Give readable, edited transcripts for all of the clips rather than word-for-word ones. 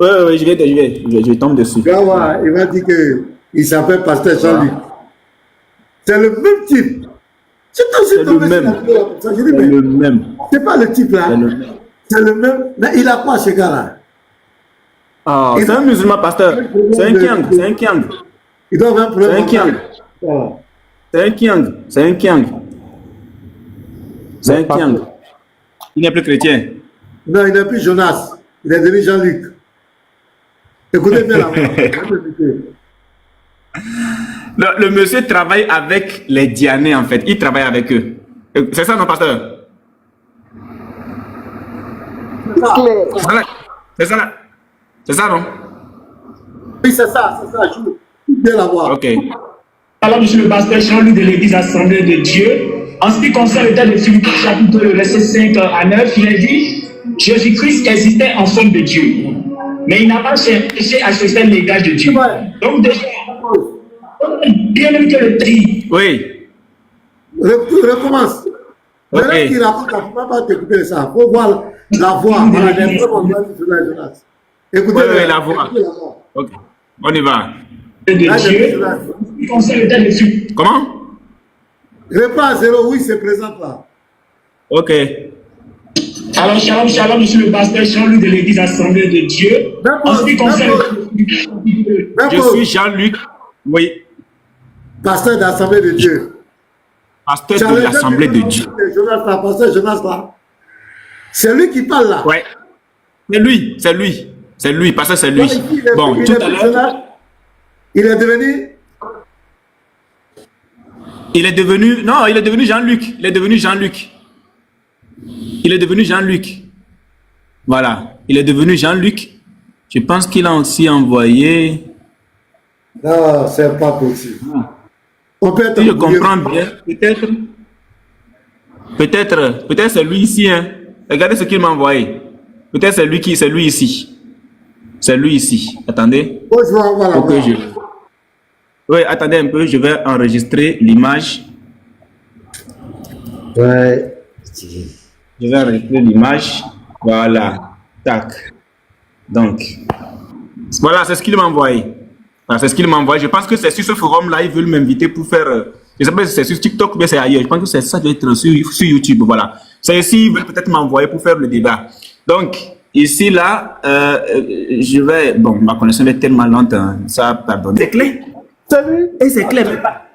Oui, je tombe dessus. Gawa, il m'a dit qu'il s'appelle Pasteur Jean-Luc. C'est le même type. C'est le même. C'est le même. C'est pas le type là. C'est le même. Mais il a quoi ce gars-là? Ah, c'est un musulman, pasteur. C'est un Kiang. C'est un Kiang. Il doit avoir un problème. C'est un Kiang. C'est un Kiang. C'est un Kiang. C'est un Kiang. Il n'est plus chrétien. Non, il n'est plus Jonas. Il est devenu Jean-Luc. Écoutez bien la voix. Le monsieur travaille avec les Dianais, en fait. Il travaille avec eux. C'est ça, non, pasteur? C'est ça, là. C'est ça, non? Oui, c'est ça. Je bien la voix. Ok. Alors, monsieur le pasteur Jean-Luc de l'église Assemblée de Dieu, en ce qui concerne le texte de Philippiens chapitre le verset 5 à 9, il est dit Jésus-Christ existait en forme de Dieu, mais il n'a pas cherché à chercher le langage de Dieu. Donc, déjà, bien même que le dit. Oui. Recommence. Ok. Maintenant qu'il raconte, il ne faut pas t'écouter ça. Il faut voir la voix. Écoutez oui, la voix. Ok. On y va. De Dieu, en ce qui concerne le texte de Philippiens. Comment? Repas à zéro, oui, c'est présent là. Ok. Alors, shalom, monsieur le pasteur Jean-Luc de l'église Assemblée de Dieu. En ce qui concerne je suis Jean-Luc. Oui. Pasteur d'Assemblée de Dieu. Pasteur de l'Assemblée de Dieu. Pasteur Jonas là. C'est lui qui parle là. Oui. C'est lui, pasteur, c'est lui. Bon, tout à l'heure. Il est devenu. Non, il est devenu Jean-Luc. Il est devenu Jean-Luc. Voilà. Il est devenu Jean-Luc. Je pense qu'il a aussi envoyé. Non, c'est pas possible. Si je comprends bien, peut-être c'est lui ici. Hein. Regardez ce qu'il m'a envoyé. Peut-être c'est lui ici. C'est lui ici. Attendez. Oui, attendez un peu, je vais enregistrer l'image. Ouais. Je vais enregistrer l'image. Voilà. Tac. Donc, voilà, c'est ce qu'il m'a envoyé. Voilà, c'est ce qu'il m'a envoyé. Je pense que c'est sur ce forum-là, ils veulent m'inviter pour faire. Je ne sais pas si c'est sur TikTok ou bien c'est ailleurs. Je pense que ça doit être sur YouTube. Voilà. C'est ici, ils veulent peut-être m'envoyer pour faire le débat. Donc, ici, là, je vais. Bon, ma connexion est tellement lente, hein, ça, pardon. C'est clair. Et c'est clair.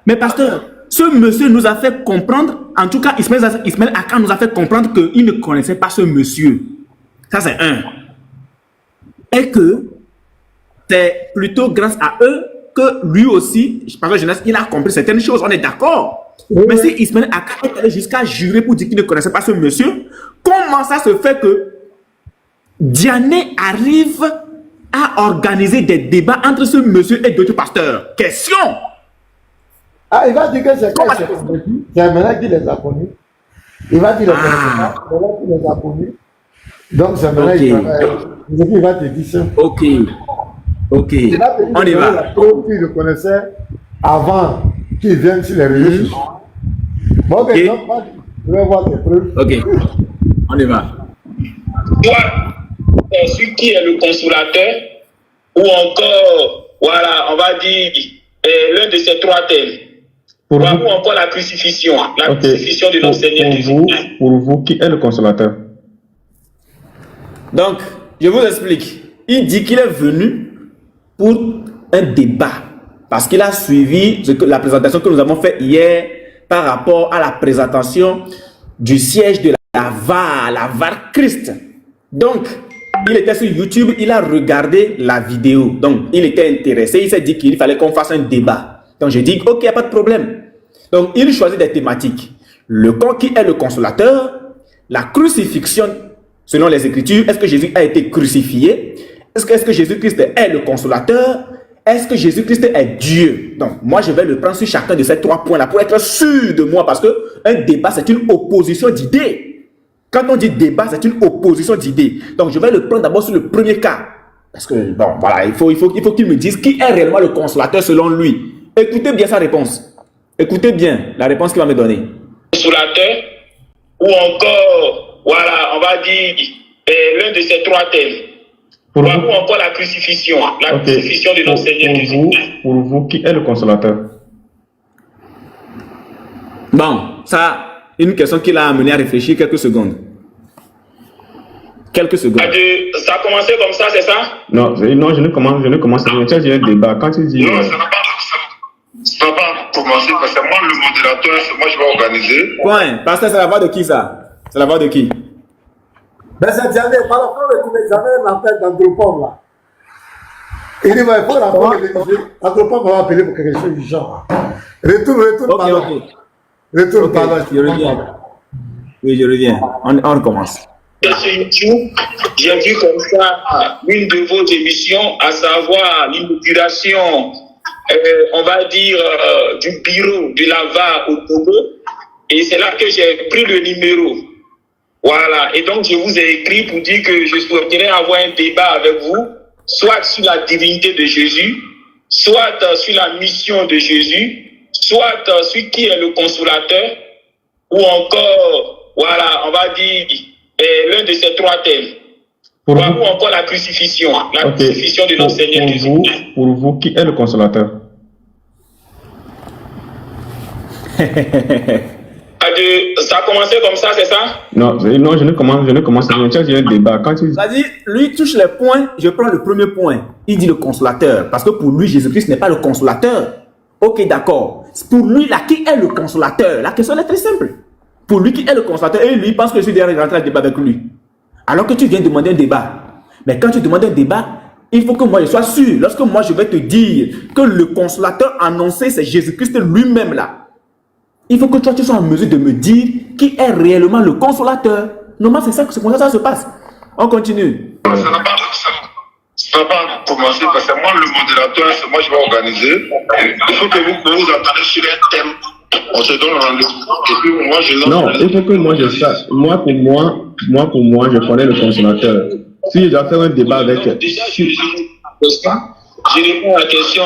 Mais pasteur, ce monsieur nous a fait comprendre, en tout cas, Ismaël Akan nous a fait comprendre qu'il ne connaissait pas ce monsieur. Ça, c'est un. Et que c'est plutôt grâce à eux que lui aussi, par exemple, Jeunesse, il a compris certaines choses. On est d'accord. Oui. Mais si Ismaël Akan est allé jusqu'à jurer pour dire qu'il ne connaissait pas ce monsieur, comment ça se fait que Diané arrive à organiser des débats entre ce monsieur et d'autres pasteurs? Question. Ah, il va dire que c'est maintenant qu'il les a connus. Il va dire maintenant qu'il les a connus. Donc c'est maintenant qu'il va te dire ça. Ok. On y va. Il le connaissait avant qu'il vienne sur les réseaux sociaux. Bon, ok, donc, je vais voir tes preuves. Ok. On y va. Celui qui est le consolateur, ou encore, voilà, on va dire, l'un de ces trois thèmes. Ou encore la crucifixion, crucifixion de notre Seigneur Jésus-Christ. Pour vous, qui est le consolateur? Donc, je vous explique. Il dit qu'il est venu pour un débat, parce qu'il a suivi la présentation que nous avons faite hier par rapport à la présentation du siège de la VAR Christ. Donc, il était sur YouTube, il a regardé la vidéo. Donc, il était intéressé, il s'est dit qu'il fallait qu'on fasse un débat. Donc, j'ai dit, ok, il n'y a pas de problème. Donc, il choisit des thématiques. Qui est le consolateur? La crucifixion, selon les Écritures. Est-ce que Jésus a été crucifié? Est-ce que Jésus-Christ est le consolateur? Est-ce que Jésus-Christ est Dieu? Donc, moi, je vais le prendre sur chacun de ces trois points-là pour être sûr de moi, parce qu'un débat, c'est une opposition d'idées. Quand on dit débat, c'est une opposition d'idées. Donc, je vais le prendre d'abord sur le premier cas. Parce que, bon, voilà, il faut qu'il me dise qui est réellement le consolateur selon lui. Écoutez bien sa réponse. Écoutez bien la réponse qu'il va me donner. Consolateur, ou encore, voilà, on va dire, l'un de ces trois thèmes. Ou encore la crucifixion. La crucifixion de notre Seigneur Jésus-Christ. Pour vous, qui est le consolateur? Bon, ça, une question qui l'a amené à réfléchir quelques secondes. Quelques secondes. Ça a commencé comme ça, c'est ça? Non, je ne commence rien. Tu as dit un débat. Quand tu dis... Non, ça n'a pas commencé parce que moi, le modérateur, c'est moi je vais organiser. Point. Pasteur, c'est la voix de qui ça? C'est la voix de qui? Ben c'est Diané, par rapport à jamais l'appel d'Andropome là. Il dit, il faut l'appeler, Andropome va appeler pour quelque chose du genre. Retourne, Ok, pardon. ok. Retourne, Ok, pardon. je reviens. Oui, je reviens. On recommence. Sur YouTube, j'ai vu comme ça une de vos émissions, à savoir l'inauguration, on va dire, du bureau de l'AVA au Togo. Et c'est là que j'ai pris le numéro. Voilà. Et donc, je vous ai écrit pour dire que je souhaiterais avoir un débat avec vous, soit sur la divinité de Jésus, soit sur la mission de Jésus, soit sur qui est le consolateur, ou encore, voilà, on va dire, l'un de ces trois thèmes. Ou encore la crucifixion. La crucifixion de notre Seigneur Jésus-Christ. Pour vous, qui est le consolateur? Ça a commencé comme ça, c'est ça? Non, je ne commence rien. Tu as dit un débat. Quand tu dis... C'est-à-dire, lui touche les points, je prends le premier point. Il dit le consolateur. Parce que pour lui, Jésus-Christ n'est pas le consolateur. Ok, d'accord. Pour lui, là, qui est le consolateur? La question est très simple. Pour lui, qui est le consolateur? Et lui, il pense que je suis derrière rentrer à débat avec lui. Alors que tu viens demander un débat. Mais quand tu demandes un débat, il faut que moi je sois sûr. Lorsque moi je vais te dire que le consolateur annoncé, c'est Jésus-Christ lui-même là. Il faut que toi tu sois en mesure de me dire qui est réellement le consolateur. Normalement, c'est comme ça que ça se passe. On continue. Ça n'a pas commencé parce que moi, le modérateur, c'est moi je vais organiser. Il faut que vous entendez sur un thème. On se donne rendez-vous. Et puis moi, je lance. Non, il faut que moi je sache. Moi, pour moi, je connais le consolateur. Si je dois faire un débat avec... Donc, déjà, je réponds à la question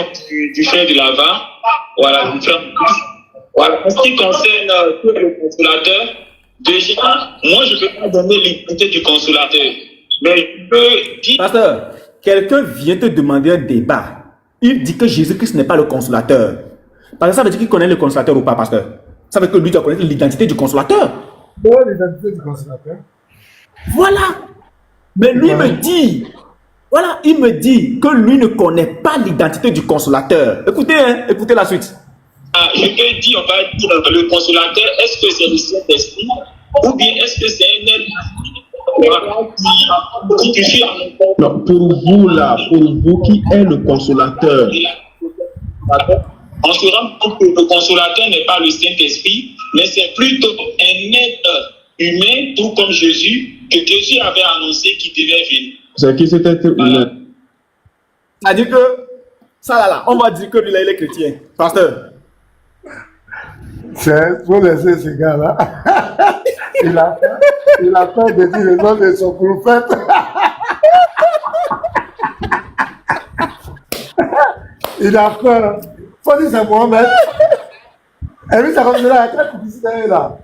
du frère de l'AVA. Voilà, du frère. Voilà. En ce qui concerne le consolateur, déjà, moi, je ne peux pas donner l'identité du consolateur. Mais je peux dire... Pasteur, quelqu'un vient te demander un débat. Il dit que Jésus-Christ n'est pas le consolateur. Parce que ça veut dire qu'il connaît le consolateur ou pas, pasteur? Ça veut dire que lui doit connaître l'identité du consolateur. Oui, l'identité du consolateur. Voilà. Mais lui me dit, voilà, il me dit que lui ne connaît pas l'identité du consolateur. Écoutez, hein, écoutez la suite. Je peux dire, on va dire, le consolateur, est-ce que c'est le Saint-Esprit ou bien est-ce que c'est un être qui fait en Non, pour vous là, pour vous, qui est le consolateur? On se rend compte que le consolateur n'est pas le Saint-Esprit, mais c'est plutôt un être humain, tout comme Jésus, que Jésus avait annoncé qu'il devait venir. C'est qui cet être humain? C'est-à-dire que, ça là, on va dire que lui là, il est chrétien. Pasteur. C'est pour laisser ce gars-là. Il a peur de dire le nom de son prophète. Il a peur. Faut dire c'est Mohamed. Et lui, ça comme cela, il y a quatre publicitaires là.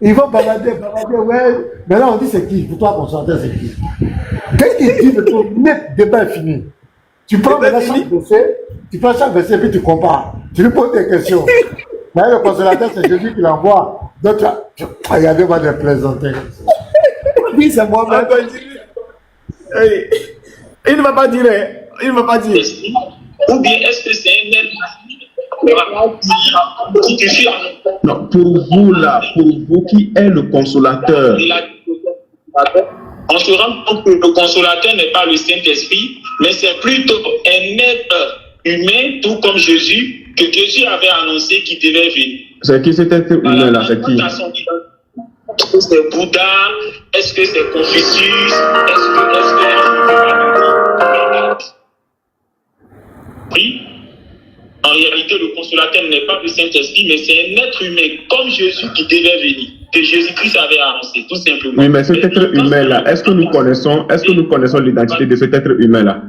Ils vont balader, ouais. Mais là, on dit c'est qui? Pour toi, consolateur, c'est qui? Qu'est-ce qu'il dit de ton net débat est fini? Tu prends chaque verset et puis tu compares. Tu lui poses des questions. Mais le consolateur, c'est Jésus qui l'envoie. Donc, regardez-moi de plaisanter. Oui, c'est moi-même. Il ne va pas dire. Il ne va pas dire. Ou bien est-ce que c'est un être qui fait en... Non, pour vous là, pour vous, qui est le consolateur? On se rend compte que le consolateur n'est pas le Saint-Esprit, mais c'est plutôt un être humain, tout comme Jésus, que Jésus avait annoncé qu'il devait venir. C'est qui cet être humain là? C'est qui? Est-ce que c'est Bouddha? Est-ce que c'est Confucius? Oui. En réalité, le consolateur n'est pas le Saint-Esprit, mais c'est un être humain comme Jésus qui devait venir, que Jésus-Christ avait annoncé, tout simplement. Oui, mais cet être humain là, est-ce que nous connaissons l'identité de cet être humain là?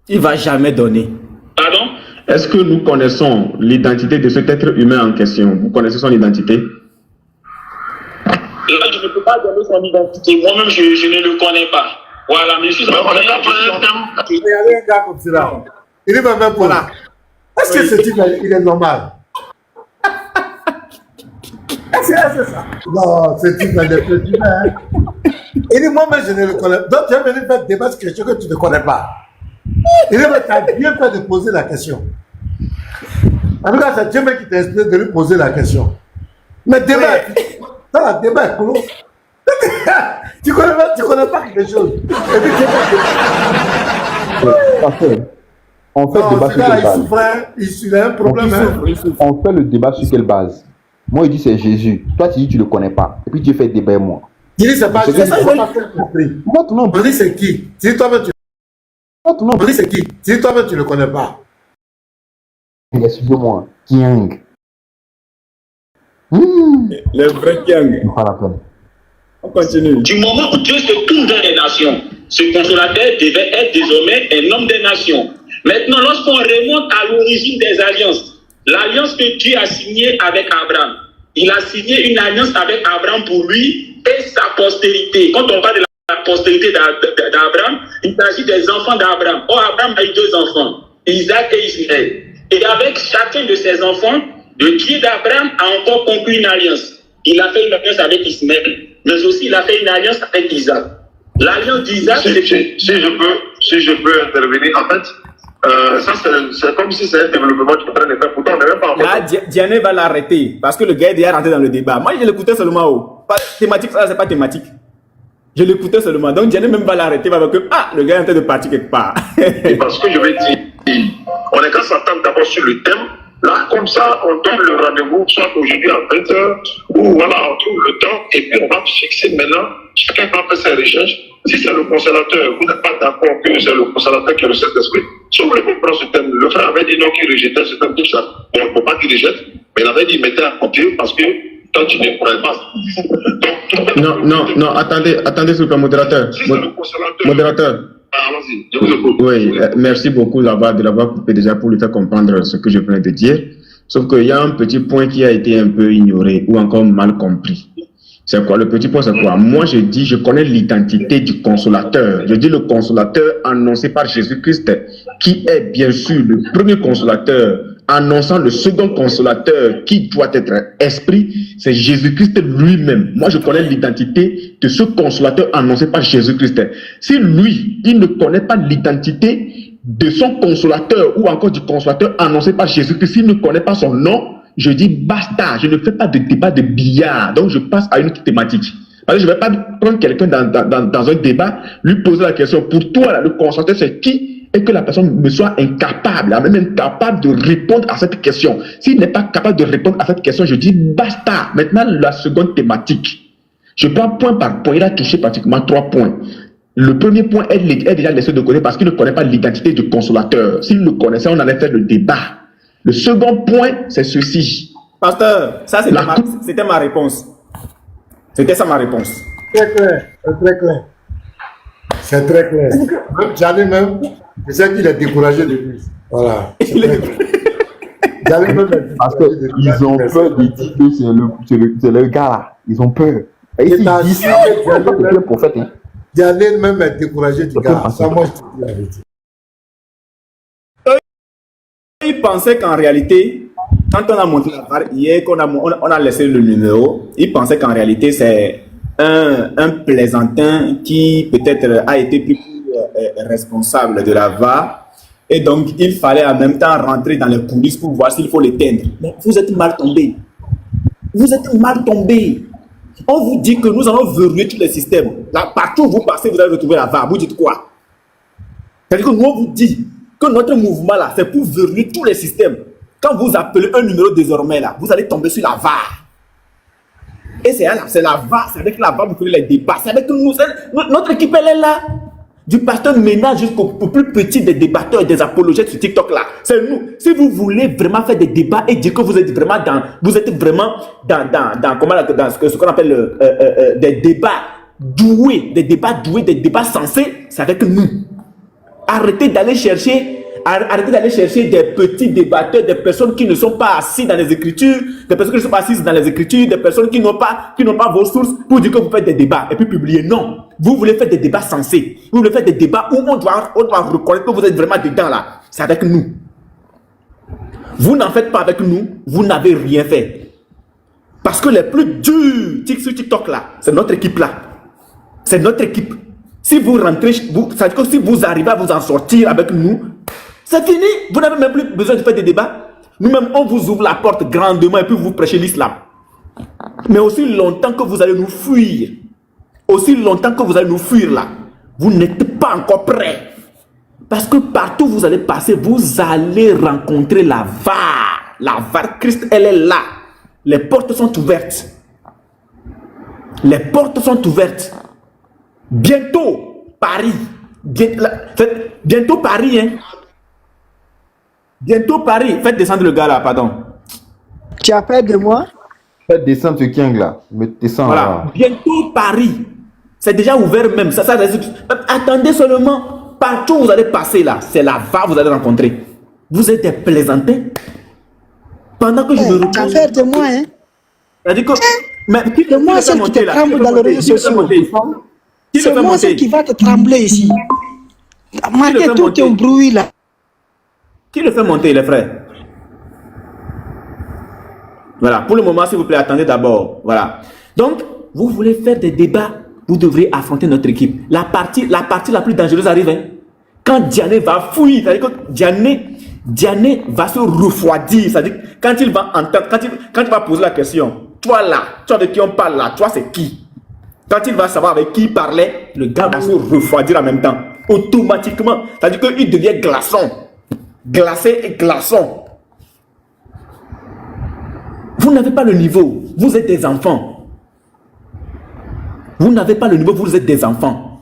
Il va jamais donner. Pardon? Est-ce que nous connaissons l'identité de cet être humain en question? Vous connaissez son identité? Là, je ne peux pas donner son identité. Moi-même, je ne le connais pas. Voilà, mais je suis en train de Regardez un gars comme cela. Il est même pour là. Est-ce que ce type, il est normal? Est-ce que c'est ça? Non, ce type, il est plus humain. Il dit, moi-même, je ne le connais pas. Donc, tu es venu faire débat sur quelque chose que tu ne connais pas. Il dit, mais tu as bien fait de poser la question. En tout cas, c'est Dieu même qui t'a inspiré de lui poser la question. Mais débat, dans la débat est clos. Tu connais pas quelque chose. Et puis, on fait le débat sur quelle base? Il a un problème. On fait le débat sur quelle base? Moi, il dit c'est Jésus. Toi, tu dis tu ne le connais pas. Et puis, Dieu fait débat moi. Il dit c'est pas Jésus. Pourquoi ton nom? On dit c'est qui? Si toi-même tu... On dit c'est qui? Si toi-même tu ne le connais pas. Excusez-moi. Kiang. Le vrai Kiang. Pas la peine. On continue. Du moment où Dieu se tourne vers les nations, ce consolateur devait être désormais un homme des nations. Maintenant, lorsqu'on remonte à l'origine des alliances, l'alliance que Dieu a signée avec Abraham, il a signé une alliance avec Abraham pour lui et sa postérité. Quand on parle de la postérité d'Abraham, il s'agit des enfants d'Abraham. Oh, Abraham a eu 2 enfants, Isaac et Ismaël. Et avec chacun de ses enfants, le Dieu d'Abraham a encore conclu une alliance. Il a fait une alliance avec Ismaël, mais aussi il a fait une alliance avec Isaac. L'alliance d'Isaac, si je peux intervenir, en fait, ça c'est comme si c'est un développement qui est en train de faire. Pourtant, on n'est même pas en Là, Diane va l'arrêter parce que le gars est déjà rentré dans le débat. Moi, je l'écoutais seulement. Pas thématique, ça, c'est pas thématique. Je l'écoutais seulement. Donc, Diane même va l'arrêter parce que le gars est en train de partir quelque part. Et parce que je vais dire, on est qu'à s'attendre d'abord sur le thème. Là, comme ça, on donne le rendez-vous, soit aujourd'hui à 20h, ou voilà, on trouve le temps, et puis on va fixer maintenant, chacun va faire ses recherches. Si c'est le consolateur, vous n'êtes pas d'accord que c'est le consolateur qui est le Saint-Esprit, si vous voulez comprendre ce thème, le frère avait dit non, qu'il rejetait ce thème, tout ça. Bon, il ne faut pas qu'il rejette, mais il avait dit mettez à côté parce que toi, tu ne pourrais pas. Donc, Non, attendez, s'il vous plaît, modérateur. Si c'est le consolateur. Modérateur. Allons-y, je vous écoute. Oui, merci beaucoup de l'avoir coupé déjà pour lui faire comprendre ce que je venais de dire. Sauf qu'il y a un petit point qui a été un peu ignoré ou encore mal compris. C'est quoi? Le petit point, c'est quoi? Moi, je dis, je connais l'identité du consolateur. Je dis le consolateur annoncé par Jésus-Christ, qui est bien sûr le premier consolateur, annonçant le second consolateur qui doit être esprit, c'est Jésus-Christ lui-même. Moi, je connais l'identité de ce consolateur annoncé par Jésus-Christ. Si lui, il ne connaît pas l'identité de son consolateur ou encore du consolateur annoncé par Jésus-Christ, s'il ne connaît pas son nom, je dis basta, je ne fais pas de débat de billard, donc je passe à une autre thématique. Parce que je ne vais pas prendre quelqu'un dans un débat, lui poser la question, pour toi, là, le consolateur, c'est qui? Et que la personne me soit incapable, même incapable de répondre à cette question. S'il n'est pas capable de répondre à cette question, je dis basta. Maintenant, la seconde thématique. Je prends point par point, il a touché pratiquement 3 points. Le premier point est déjà laissé de côté parce qu'il ne connaît pas l'identité du consolateur. S'il le connaissait, on allait faire le débat. Le second point, c'est ceci. Pasteur, ça c'était ma réponse. C'était ça ma réponse. Très clair, très clair. C'est très clair. J'allais même, je sais qu'il est découragé de lui. Voilà. J'allais même parce qu'ils ont peur de dire que c'est le gars là. Ils ont peur. Et ils disent c'est le prophète. J'allais même être découragé du gars. Ça, moi, je te dis la vérité. Ils pensaient qu'en réalité, quand on a monté la barre hier, qu'on a laissé le numéro, ils pensaient qu'en réalité c'est un plaisantin qui peut-être a été plus responsable de la VAR. Et donc il fallait en même temps rentrer dans les coulisses pour voir s'il faut l'éteindre. Mais vous êtes mal tombé. Vous êtes mal tombé. On vous dit que nous allons verrouiller tous les systèmes. Là, partout où vous passez, vous allez retrouver la VAR. Vous dites quoi? C'est-à-dire que nous on vous dit que notre mouvement là, c'est pour verrouiller tous les systèmes. Quand vous appelez un numéro désormais là, vous allez tomber sur la VAR. Et c'est la VAR, c'est avec la VAR vous faites les débats. C'est avec nous, notre équipe elle est là. Du pasteur Ménage jusqu'au plus petit des débatteurs et des apologètes sur TikTok là. C'est nous. Si vous voulez vraiment faire des débats et dire que vous êtes vraiment dans ce qu'on appelle des débats doués, des débats sensés, c'est avec nous. Arrêtez d'aller chercher Arrêtez d'aller chercher des petits débatteurs, des personnes qui ne sont pas assises dans les Écritures, des personnes qui ne sont pas assises dans les Écritures, des personnes qui n'ont pas vos sources pour dire que vous faites des débats et puis publier. Non. Vous voulez faire des débats sensés. Vous voulez faire des débats où on doit reconnaître que vous êtes vraiment dedans là. C'est avec nous. Vous n'en faites pas avec nous, vous n'avez rien fait. Parce que les plus durs sur TikTok là, c'est notre équipe là. C'est notre équipe. Si vous rentrez, ça veut dire que si vous arrivez à vous en sortir avec nous, c'est fini. Vous n'avez même plus besoin de faire des débats. Nous-mêmes, on vous ouvre la porte grandement et puis vous prêchez l'islam. Mais aussi longtemps que vous allez nous fuir, là, vous n'êtes pas encore prêts. Parce que partout où vous allez passer, vous allez rencontrer la VAR. La VAR, Christ, elle est là. Les portes sont ouvertes. Les portes sont ouvertes. Bientôt, Paris. Bientôt Paris, hein. Bientôt Paris. Faites descendre le gars là, pardon. Tu as peur de moi? Faites descendre ce King là. Descends Voilà. là. Bientôt Paris. C'est déjà ouvert même. Ça attendez seulement. Partout où vous allez passer là, c'est la VAR vous allez rencontrer. Vous êtes des plaisantins. Pendant que je me Tu as peur de moi, hein? C'est-à-dire que. Mais qui C'est moi celle qui te tremble dans les réseaux sociaux. C'est moi celle qui va te trembler ici. Marquez tout ton bruit là. Qui le fait monter, les frères? Voilà, pour le moment, s'il vous plaît, attendez d'abord. Voilà. Donc, vous voulez faire des débats, vous devrez affronter notre équipe. La partie la plus dangereuse arrive. Hein. Quand Diané va fuir, c'est-à-dire que Diané va se refroidir. C'est-à-dire quand il va entendre, quand il va poser la question, toi là, toi de qui on parle là, toi c'est qui? Quand il va savoir avec qui il parlait, le gars va se refroidir en même temps. Automatiquement. C'est-à-dire qu'il devient glaçon. Glacé et glaçon. Vous n'avez pas le niveau. Vous êtes des enfants. Vous n'avez pas le niveau, vous êtes des enfants.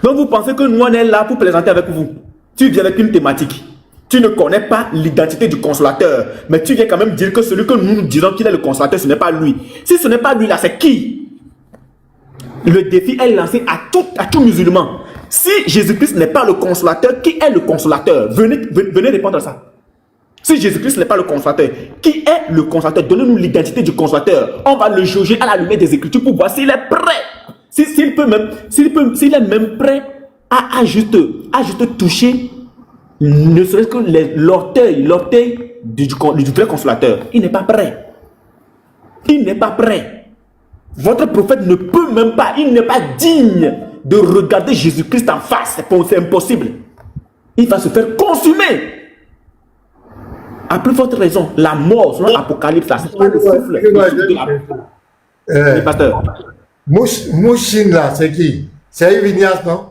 Donc vous pensez que nous on est là pour plaisanter avec vous. Tu viens avec une thématique. Tu ne connais pas l'identité du consolateur. Mais tu viens quand même dire que celui que nous disons qu'il est le consolateur, ce n'est pas lui. Si ce n'est pas lui là, c'est qui? Le défi est lancé à tout musulman. Si Jésus-Christ n'est pas le consolateur, qui est le consolateur? Venez répondre à ça. Si Jésus-Christ n'est pas le consolateur, qui est le consolateur? Donnez-nous l'identité du consolateur. On va le juger à la lumière des Écritures pour voir s'il est prêt. S'il est même prêt à juste toucher, ne serait-ce que l'orteil du vrai consolateur. Il n'est pas prêt. Il n'est pas prêt. Votre prophète ne peut même pas, il n'est pas digne de regarder Jésus-Christ en face. C'est impossible. Il va se faire consumer. À plus forte raison, la mort, selon l'Apocalypse, c'est pas le souffle. Le pasteur. Mouchine là, c'est qui? C'est Ivinias, non?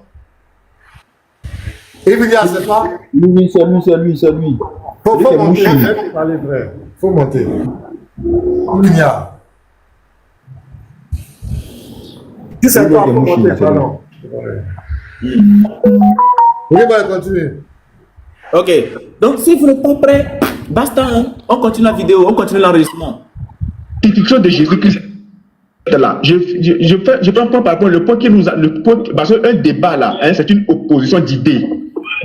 Ivinias, c'est pas? Oui, c'est lui. Faut monter, allez frère. Faut monter. Ivinias. Si c'est pas, faut monter, pardon. Oui, bah, continue. Ok, donc si vous n'êtes pas prêt, basta, hein? On continue la vidéo, on continue l'enregistrement. L'institution de Jésus-Christ là. Je prends par rapport le point qui nous a, le point, parce qu'un débat là, hein, c'est une opposition d'idées.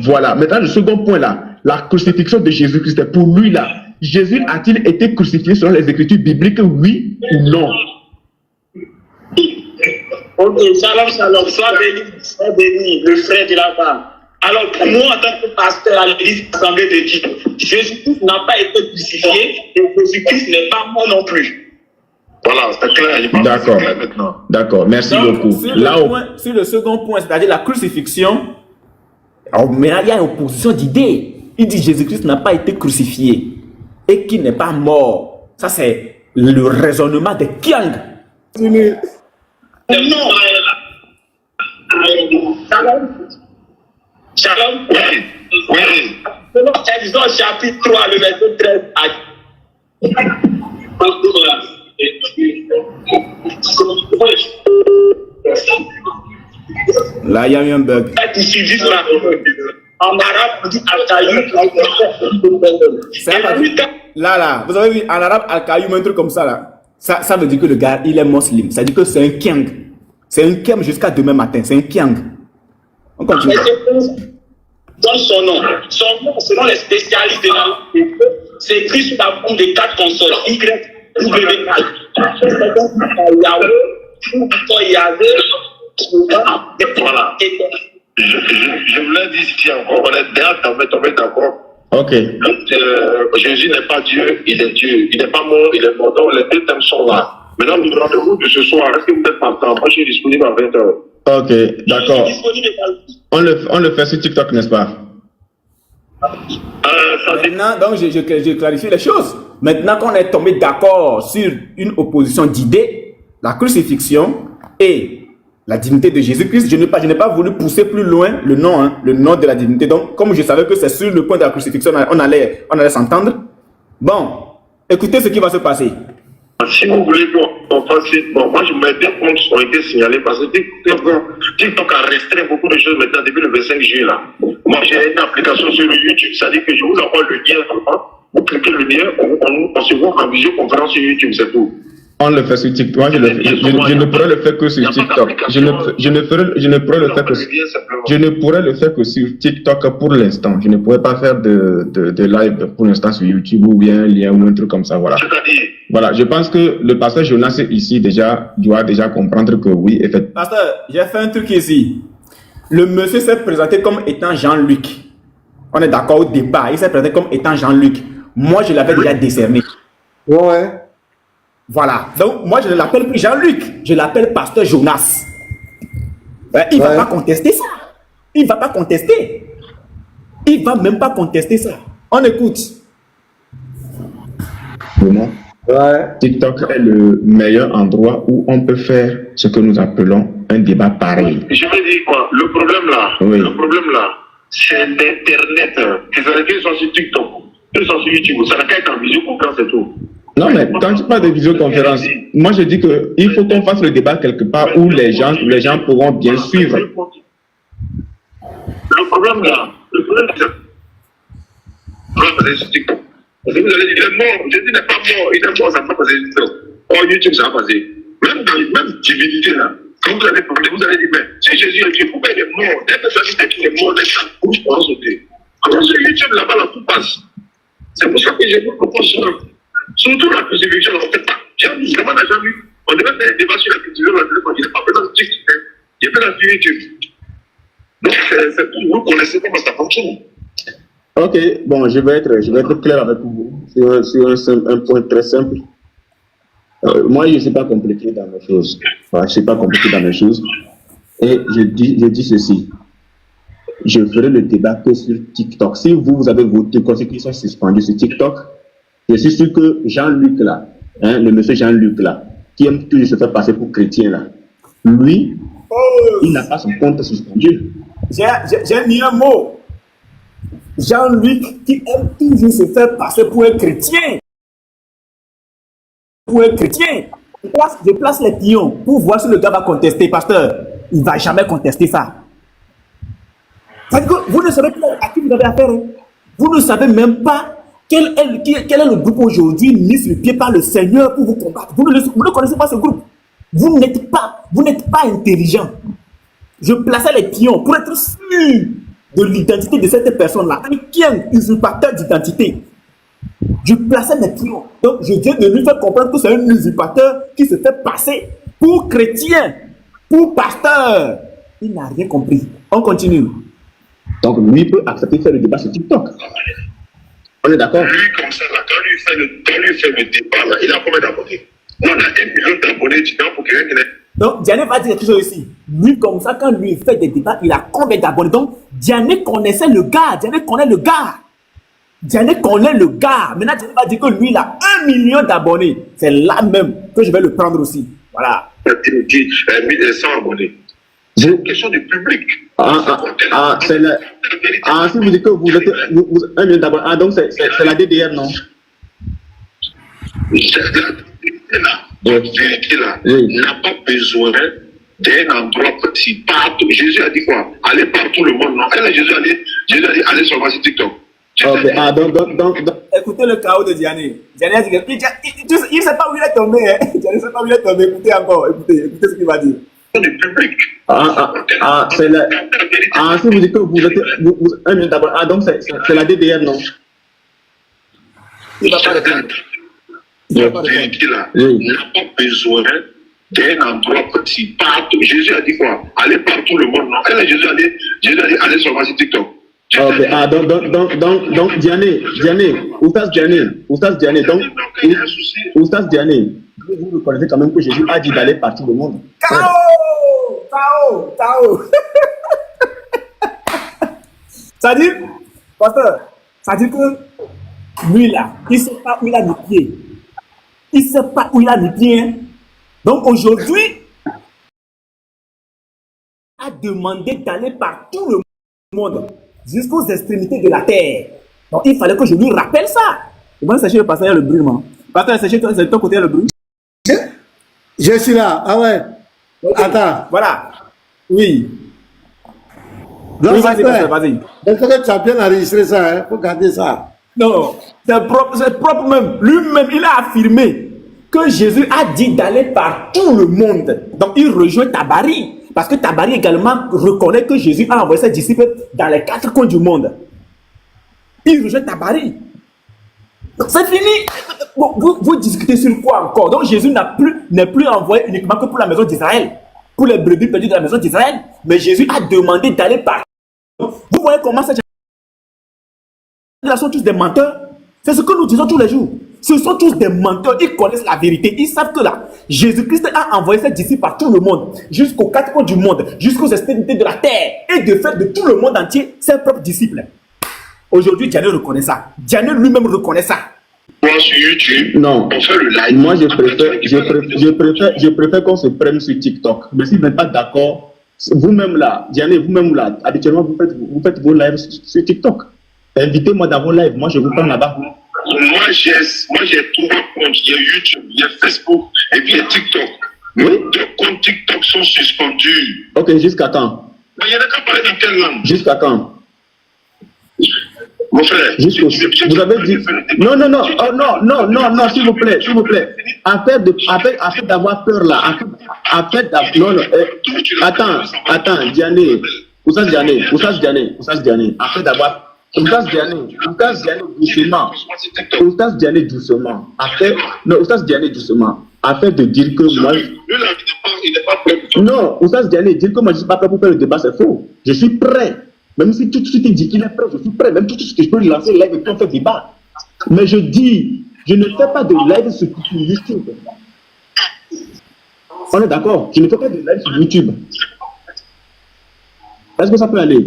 Voilà. Maintenant, le second point là, la crucifixion de Jésus-Christ. Pour lui là, Jésus a-t-il été crucifié selon les Écritures bibliques, oui ou non? Ok, shalom, sois béni, le frère de la femme. Alors, pour moi, en tant que pasteur à l'église Assemblée de Dieu, Jésus-Christ n'a pas été crucifié et Jésus-Christ n'est pas mort non plus. Voilà, c'est clair. Je pense que c'est clair maintenant. D'accord, merci Donc, beaucoup. Sur le second point, c'est-à-dire la crucifixion, mais il y a une opposition d'idées. Il dit Jésus-Christ n'a pas été crucifié et qu'il n'est pas mort. Ça, c'est le raisonnement de Kiang. Non, Shalom. Oui. Selon Exode chapitre 3, le verset 13 à Là, il y a eu un bug. En arabe, on dit Al-Qaïm. Là, vous avez vu en arabe Al-Qaïm, un truc comme ça là. Ça veut dire que le gars, il est musulman. Ça veut dire que c'est un Kiang. C'est un Kiang jusqu'à demain matin. C'est un Kiang. On continue. donne son nom. Son nom, selon les spécialistes de la langue, c'est écrit sous la forme de 4 consonnes. Y, W, A. Voilà. Je voulais dire si encore, on est déjà tombé d'accord. Ok. Jésus n'est pas Dieu, il est Dieu. Il n'est pas mort, il est mort. Donc les deux thèmes sont là. Maintenant, le rendez-vous de ce soir, est-ce que vous êtes partant? Moi, je suis disponible à 20h. Ok, d'accord. On le fait sur TikTok, n'est-ce pas? Maintenant, donc, je clarifie les choses. Maintenant qu'on est tombé d'accord sur une opposition d'idées, la crucifixion et la divinité de Jésus-Christ, je n'ai pas voulu pousser plus loin le nom de la divinité. Donc, comme je savais que c'est sur le point de la crucifixion, on allait s'entendre. Bon, écoutez ce qui va se passer. Si vous voulez qu'on fasse, bon, moi, mes 2 comptes ont été signalés parce que TikTok a restreint beaucoup de choses maintenant depuis le 25 juillet là. Moi, j'ai une application sur YouTube, ça dit que je vous envoie le lien, vous cliquez le lien, on se voit en visioconférence sur YouTube, c'est tout. On le fait sur TikTok. Moi, je ne pourrais le faire que sur TikTok. Je ne pourrais le faire que sur TikTok pour l'instant. Je ne pourrais pas faire de live pour l'instant sur YouTube ou bien un lien ou un truc comme ça. Voilà. Voilà. Je pense que le pasteur Jonas ici doit déjà comprendre que oui, effectivement. Pasteur, j'ai fait un truc ici. Le monsieur s'est présenté comme étant Jean-Luc. On est d'accord au départ. Il s'est présenté comme étant Jean-Luc. Moi, je l'avais déjà décerné. Ouais. Voilà. Donc, moi, je ne l'appelle plus Jean-Luc. Je l'appelle Pasteur Jonas. Il ne va pas contester ça. Il ne va pas contester. Il ne va même pas contester ça. On écoute. Vraiment. Ouais. TikTok est le meilleur endroit où on peut faire ce que nous appelons un débat pareil. Je veux dire quoi? Le problème là, c'est l'Internet. Ils sont sur TikTok. Ils sont sur YouTube. Ça n'a qu'à être en visioconférence, c'est tout. Non, mais quand tu parles de visioconférence, moi je dis qu'il faut qu'on fasse le débat quelque part où les gens pourront bien suivre. Le problème là, c'est sur TikTok. Parce que vous allez dire, il est mort. Jésus n'est pas mort. Il est mort, ça ne va pas passer sur TikTok. Oh, YouTube, ça va passer. Même divinité là. Quand vous allez parler, vous allez dire, mais si Jésus est Dieu, pourquoi il est mort? Dès que ça dit qu'il est mort, vous pourrez sauter. Alors sur YouTube, là-bas, là, tout passe. C'est pour ça que je vous propose ça. Surtout la crucifixion, on ne fait pas. Vraiment, on n'a jamais vu. On devait faire des débats sur la crucifixion, il n'est pas fait dans le TikTok. Il est fait dans le YouTube. Donc, c'est pour vous connaissez comment ça fonctionne. Ok, bon, je vais être clair avec vous sur un point très simple. Moi, je ne suis pas compliqué dans mes choses. Voilà, je ne suis pas compliqué dans mes choses. Et je dis ceci. Je ferai le débat que sur TikTok. Si vous avez voté qui sont suspendus sur TikTok, je suis sûr que Jean-Luc là, le monsieur Jean-Luc là, qui aime toujours se faire passer pour chrétien là, lui, il n'a pas son compte suspendu. J'ai mis un mot. Jean-Luc qui aime toujours se faire passer pour un chrétien. Pour un chrétien. Je place les pions pour voir si le gars va contester. Pasteur, il ne va jamais contester ça. Vous ne savez pas à qui vous avez affaire. Vous ne savez même pas quel est le groupe aujourd'hui mis sur le pied par le Seigneur pour vous combattre. Vous ne connaissez pas ce groupe. Vous n'êtes pas intelligent. Je plaçais les pions pour être sûr de l'identité de cette personne-là. Qui est un usurpateur d'identité. Je plaçais mes pions. Donc, je viens de lui faire comprendre que c'est un usurpateur qui se fait passer pour chrétien, pour pasteur. Il n'a rien compris. On continue. Donc, lui peut accepter de faire le débat sur TikTok. On est d'accord? Lui, comme ça, là, quand lui fait le débat, là, il a combien d'abonnés? On a 1 million d'abonnés, tu vois, pour quelqu'un qui est. Donc, Diané va dire quelque chose ici. Lui, comme ça, quand lui fait des débats, il a combien d'abonnés? Donc, Diané connaissait le gars. Diané connaît le gars. Maintenant, Diané va dire que lui, il a 1 million d'abonnés. C'est là même que je vais le prendre aussi. Voilà. 100 abonnés. C'est une question du public. Si vous dites que vous êtes 1 million d'abonnés, donc c'est la DDR, non? La vérité là n'a pas besoin d'un endroit précis. Partout. Jésus a dit quoi? Allez partout le monde, non? Jésus a dit allez seulement sur TikTok. Donc. Écoutez le chaos de Diané. Diané a dit il ne sait pas où il est tombé. Diané ne sait pas où il est tombé. Écoutez encore. Écoutez ce qu'il va dire. du public. C'est la... si vous dites que vous êtes... un minute d'abord. Donc c'est la DDR, non? Il va pas répondre. Il n'a pas besoin d'un endroit précis. Partout. Jésus a dit quoi? Allez partout le monde, non? Quand Jésus a dit allez sur TikTok. Ok, donc Diané, Oustaz Diané, donc, Oustaz Diané, vous reconnaissez quand même que Jésus a dit d'aller partout le monde. Tao. Ça dit, pasteur, ça dit que lui là, il ne sait pas où il a mis pied. Il ne sait pas où il a mis pied. Hein. Donc aujourd'hui, a demandé d'aller par tout le monde, jusqu'aux extrémités de la terre. Donc il fallait que je lui rappelle ça. Et moi, sachez le pasteur, le bruit, man. Pasteur, sachez, c'est de ton côté le bruit. Je suis là. Ah ouais. Okay. Attends. Voilà. Oui. Donc, oui, vas-y. Est-ce que tu as bien enregistré ça? Il faut garder ça. Non, c'est propre même. Lui-même, il a affirmé que Jésus a dit d'aller par tout le monde. Donc, il rejoint Tabari. Parce que Tabari également reconnaît que Jésus a envoyé ses disciples dans les 4 coins du monde. Il rejoint Tabari. C'est fini. Bon, vous discutez sur quoi encore? Donc, Jésus n'est plus envoyé uniquement que pour la maison d'Israël. Pour les brebis perdues de la maison d'Israël. Mais Jésus a demandé d'aller par. Vous voyez comment ces gens sont tous des menteurs. C'est ce que nous disons tous les jours. Ce sont tous des menteurs. Ils connaissent la vérité. Ils savent que là, Jésus-Christ a envoyé ses disciples par tout le monde, jusqu'aux 4 coins du monde, jusqu'aux extrémités de la terre, et de fait de tout le monde entier, ses propres disciples. Aujourd'hui, Diané reconnaît ça. Diané lui-même reconnaît ça. Moi, sur YouTube, non. on fait le live. Moi, je préfère qu'on se prenne sur TikTok. Mais si vous n'êtes pas d'accord, vous-même là, Diané, vous-même là, habituellement, vous faites vos lives sur TikTok. Invitez-moi dans vos lives. Moi, je vous prends là-bas. Moi, j'ai 3 comptes. Il y a YouTube, il y a Facebook et puis il y a TikTok. Oui. 2 comptes TikTok sont suspendus. Ok, jusqu'à quand? Mais il y en a qu'à parler dans quelle langue? Jusqu'à quand? Mon frère, vous avez dit... Non, s'il vous plaît. Afin d'avoir peur là. Attends, Diané. Oustaz Diané. Afin d'avoir... Oustaz Diané, doucement. Afin de dire que moi... il n'est pas prêt. Non, Oustaz Diané, dire que moi je ne suis pas prêt pour faire le débat, c'est faux. Je suis prêt. Même si tout de suite il dit qu'il est prêt, je suis prêt. Même tout de suite je peux lancer le live et puis on fait débat. Mais je dis, je ne fais pas de live sur YouTube. On est d'accord? Je ne fais pas de live sur YouTube. Est-ce que ça peut aller?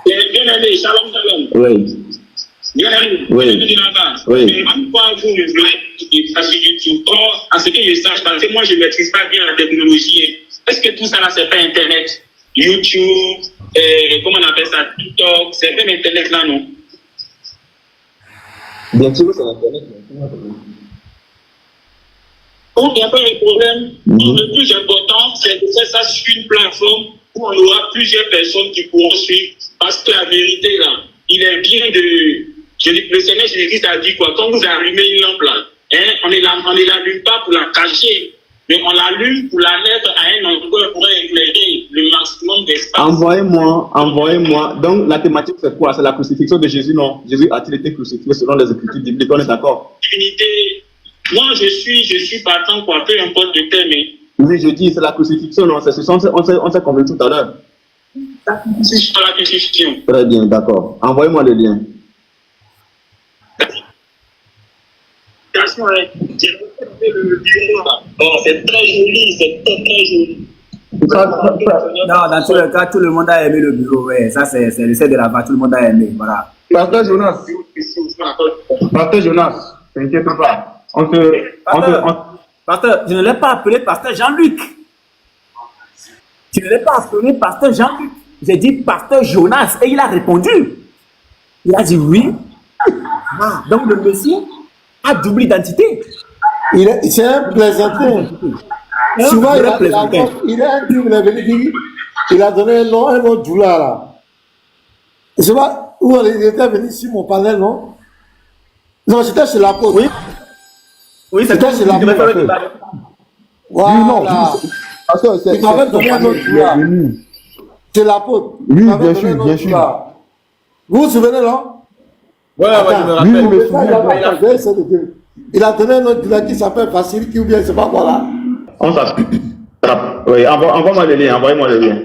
Bien aimé, shalom. Oui. Bien aimé, oui. Mais pourquoi vous me voulez passer YouTube? À ce que je sache, parce que moi je ne maîtrise pas bien la technologie. Est-ce que tout ça là, c'est pas Internet? YouTube, comment on appelle ça? TikTok, c'est même Internet là, non? Bien sûr, c'est Internet. Donc, il n'y a pas de problème. Le plus important, c'est de faire ça sur une plateforme où on aura plusieurs personnes qui pourront suivre. Parce que la vérité, là, il est bien de... Le Seigneur Jésus-Christ a dit quoi? Quand vous allumez une lampe là, hein, on ne l'allume pas pour la cacher, mais on l'allume pour la mettre à un endroit pour éclairer le maximum d'espace. Envoyez-moi. Donc, la thématique, c'est quoi? C'est la crucifixion de Jésus, non? Jésus a-t-il été crucifié selon les Écritures bibliques? On est d'accord? Divinité. Moi, je suis partant, quoi, peu importe le thème. Oui, je dis, c'est la crucifixion, non? C'est ce on s'est convenu tout à l'heure. C'est la crucifixion. Très bien, d'accord. Envoyez-moi le lien. C'est très joli, c'est très joli. Non, dans tous les cas, tout le monde a aimé le bureau. Ouais. Ça, c'est l'essai de la part, tout le monde a aimé. Voilà. Pasteur Jonas, t'inquiète pas. Pasteur, je ne l'ai pas appelé Pasteur Jean-Luc. Je ne l'ai pas appelé Pasteur Jean-Luc. J'ai dit Pasteur Jonas et il a répondu. Il a dit oui. Ah, donc le Messie a double identité. C'est un plaisantin. Souvent, il a donné un nom Djoula là. Je sais pas où il était venu sur mon panel, non? Non, c'était chez la pause. Oui, c'était chez la pause. Voilà. Pasteur, c'est Il m'avait donné un autre là. C'est l'apôtre. Oui, Il m'avait bien donné sûr, un autre bien sûr. là. Vous vous souvenez, non? Ouais, ouais, je me rappelle. Oui, je me souviens. Il a donné un autre là qui s'appelle Facility ou bien je sais pas quoi là. On s'attrape. Oui, envoie-moi le lien, envoyez-moi le lien.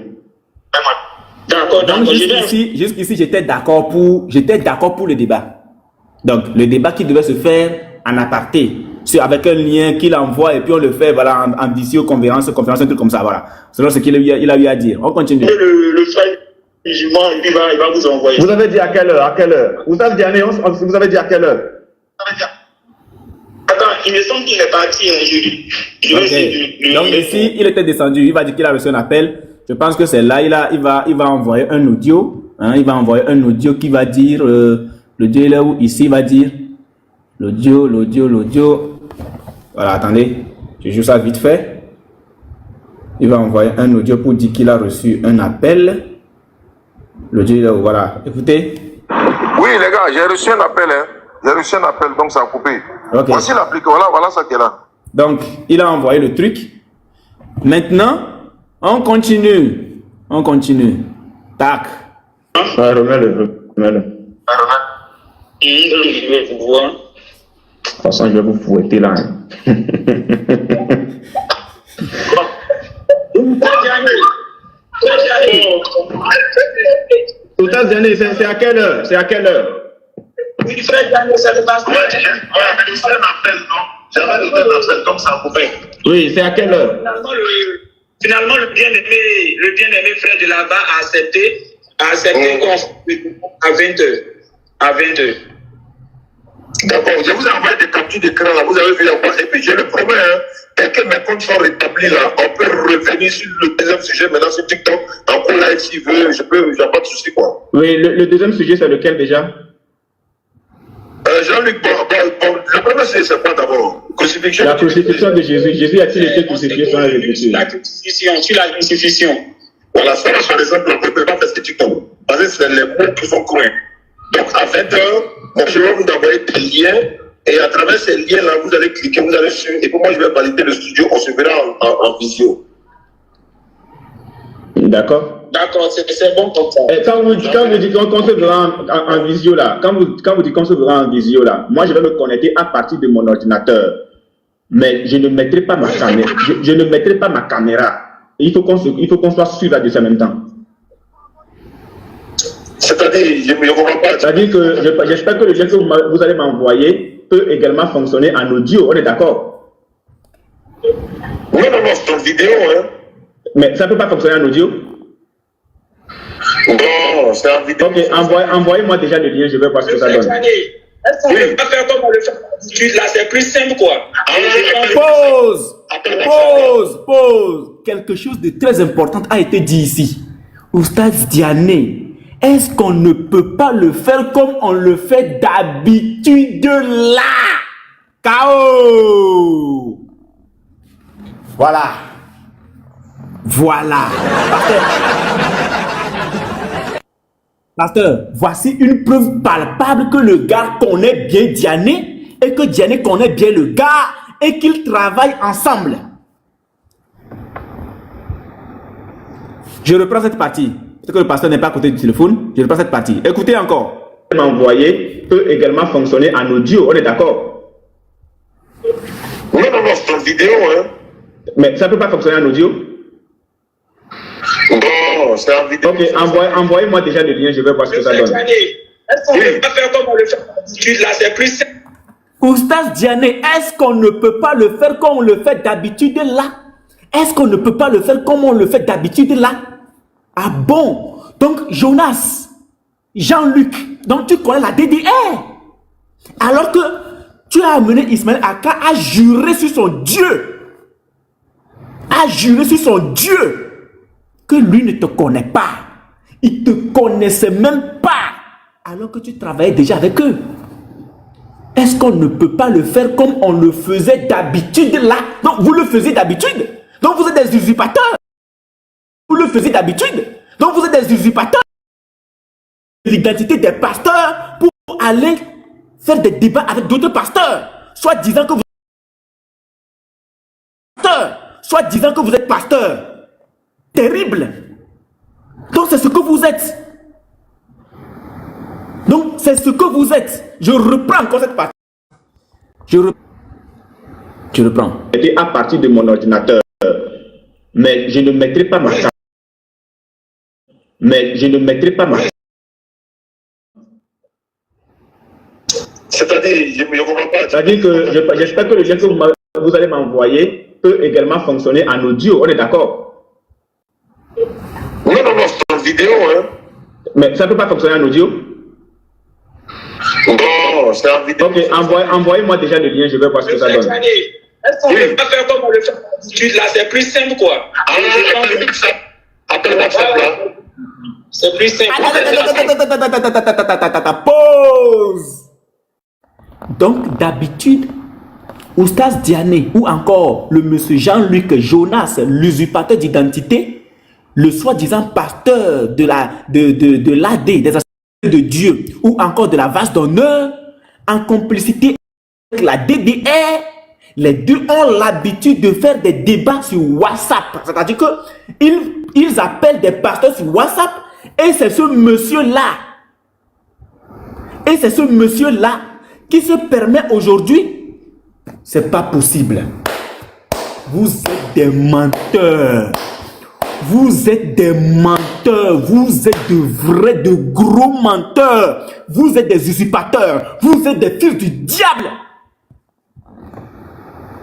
D'accord, Donc d'accord. Je vais... jusqu'ici, j'étais d'accord pour le débat. Donc, le débat qui devait se faire en aparté, avec un lien qu'il envoie et puis on le fait voilà, en visioconférence, conférence, un truc comme ça, voilà. Selon ce qu'il a eu à dire. On continue. Le frère musulman, il va vous envoyer. Vous avez dit à quelle heure? Vous avez dit à quelle heure? Attends, il me semble qu'il est parti. Je vais essayer de... Donc ici, il était descendu. Il va dire qu'il a reçu un appel. Je pense que c'est là, il va envoyer un audio. Hein, il va envoyer un audio qui va dire... l'audio est là où ici, il va dire... L'audio. Voilà, attendez. Je joue ça vite fait. Il va envoyer un audio pour dire qu'il a reçu un appel. L'audio est là où, voilà. Écoutez. Oui, les gars, j'ai reçu un appel, hein. J'ai reçu un appel, donc ça a coupé. Okay. Voici l'application, voilà ça qui est là. Donc, il a envoyé le truc. Maintenant, on continue. Tac. Ouais, remets-le. Je vais vous voir. De toute façon, je vais vous fouetter là. Hein. Total Diané, c'est à quelle heure? Oui, frère Daniel, c'est le pasteur. Ouais, c'est un appel, non? J'avais donné un appel, donc ça a coupé. Oui, c'est à quelle heure? Finalement, le bien-aimé frère de là-bas a accepté à 20h. À 20h. D'accord, je vous ai envoyé des captures d'écran là, vous avez vu la voix. Et puis je le promets, hein, dès que mes comptes sont rétablis là, on peut revenir sur le deuxième sujet maintenant sur TikTok. En live s'il veut, j'ai pas de souci quoi. Oui, le deuxième sujet c'est lequel déjà? Jean-Luc, le premier sujet c'est quoi d'abord? Crucifixion. La crucifixion de Jésus. Jésus a-t-il été crucifié sur la Écriture? La crucifixion. Voilà, ça par exemple, on ne peut pas faire ce TikTok. Parce que c'est les mots qui sont cruels. Donc à 20h, je vais vous envoyer des liens et à travers ces liens-là, vous allez cliquer, vous allez suivre et puis moi je vais valider le studio, on se verra en visio. D'accord. D'accord, c'est bon comme ça. Et quand vous dites qu'on se verra en visio là, quand vous dites qu'on se verra en visio là, moi je vais me connecter à partir de mon ordinateur. Mais je ne mettrai pas ma caméra. Je ne mettrai pas ma caméra. Il faut qu'on soit sûr là-dessus en même temps. C'est-à-dire, je ne comprends pas. C'est-à-dire que j'espère que le lien que vous allez m'envoyer peut également fonctionner en audio. On est d'accord? Non, c'est en vidéo, hein. Mais ça ne peut pas fonctionner en audio? Non, c'est en vidéo. Ok, envoyez-moi déjà le lien, je vais voir ce que ça donne. Est-ce qu'on peut pas faire comme on le fait d'habitude là, c'est plus simple quoi. Pause. Quelque chose de très important a été dit ici. Oustaz Diané, est-ce qu'on ne peut pas le faire comme on le fait d'habitude là? KO. Voilà. Pasteur, voici une preuve palpable que le gars connaît bien Diané et que Diané connaît bien le gars et qu'ils travaillent ensemble. Je reprends cette partie. Peut-être que le pasteur n'est pas à côté du téléphone. Je reprends cette partie. Écoutez encore. M'envoyer peut également fonctionner en audio. On est d'accord? Non, c'est en vidéo, hein. Mais ça ne peut pas fonctionner en audio? Non, c'est en vidéo. Ok, envoyez-moi déjà le lien, je vais voir ce que ça donne. Est-ce qu'on ne peut pas faire comme on le fait d'habitude là, c'est plus simple. Oustaz Diané, est-ce qu'on ne peut pas le faire comme on le fait d'habitude là? Est-ce qu'on ne peut pas le faire comme on le fait d'habitude là? Ah bon? Donc Jonas, Jean-Luc, donc tu connais la DDR. Alors que tu as amené Ismaël Aka à jurer sur son Dieu. À jurer sur son Dieu. Que lui ne te connaît pas. Il ne te connaissait même pas. Alors que tu travaillais déjà avec eux. Est-ce qu'on ne peut pas le faire comme on le faisait d'habitude là? Donc vous le faisiez d'habitude. Donc vous êtes des usurpateurs. Vous le faisiez d'habitude. Donc vous êtes des usurpateurs. L'identité des pasteurs pour aller faire des débats avec d'autres pasteurs. Soit disant que vous soit disant que vous êtes pasteur. Terrible. Donc c'est ce que vous êtes. Donc c'est ce que vous êtes. Je reprends encore cette partie. Je reprends. C'était à partir de mon ordinateur. Mais je ne mettrai pas ma chance. Mais je ne mettrai pas ma chance. C'est-à-dire, je ne comprends pas. C'est-à-dire que j'espère que le lien que vous allez m'envoyer peut également fonctionner en audio. On est d'accord? Non, c'est en vidéo. Hein. Mais ça ne peut pas fonctionner en audio? Non, c'est en vidéo. Ok, envoyez-moi déjà le lien, je vais voir ce que ça donne. Est-ce qu'on ne peut pas faire comme on le fait d'habitude là? C'est plus simple quoi. C'est plus simple. Pause. Donc d'habitude, Oustaz Diané ou encore le monsieur Jean-Luc Jonas, l'usurpateur d'identité, le soi-disant pasteur de l'AD, des Assemblées de Dieu, ou encore de la vase d'honneur, en complicité avec la DDR, les deux ont l'habitude de faire des débats sur WhatsApp. C'est-à-dire qu'ils appellent des pasteurs sur WhatsApp et c'est ce monsieur-là. Et c'est ce monsieur-là qui se permet aujourd'hui. C'est pas possible. Vous êtes des menteurs. Vous êtes des menteurs. Vous êtes de gros menteurs. Vous êtes des usurpateurs. Vous êtes des fils du diable.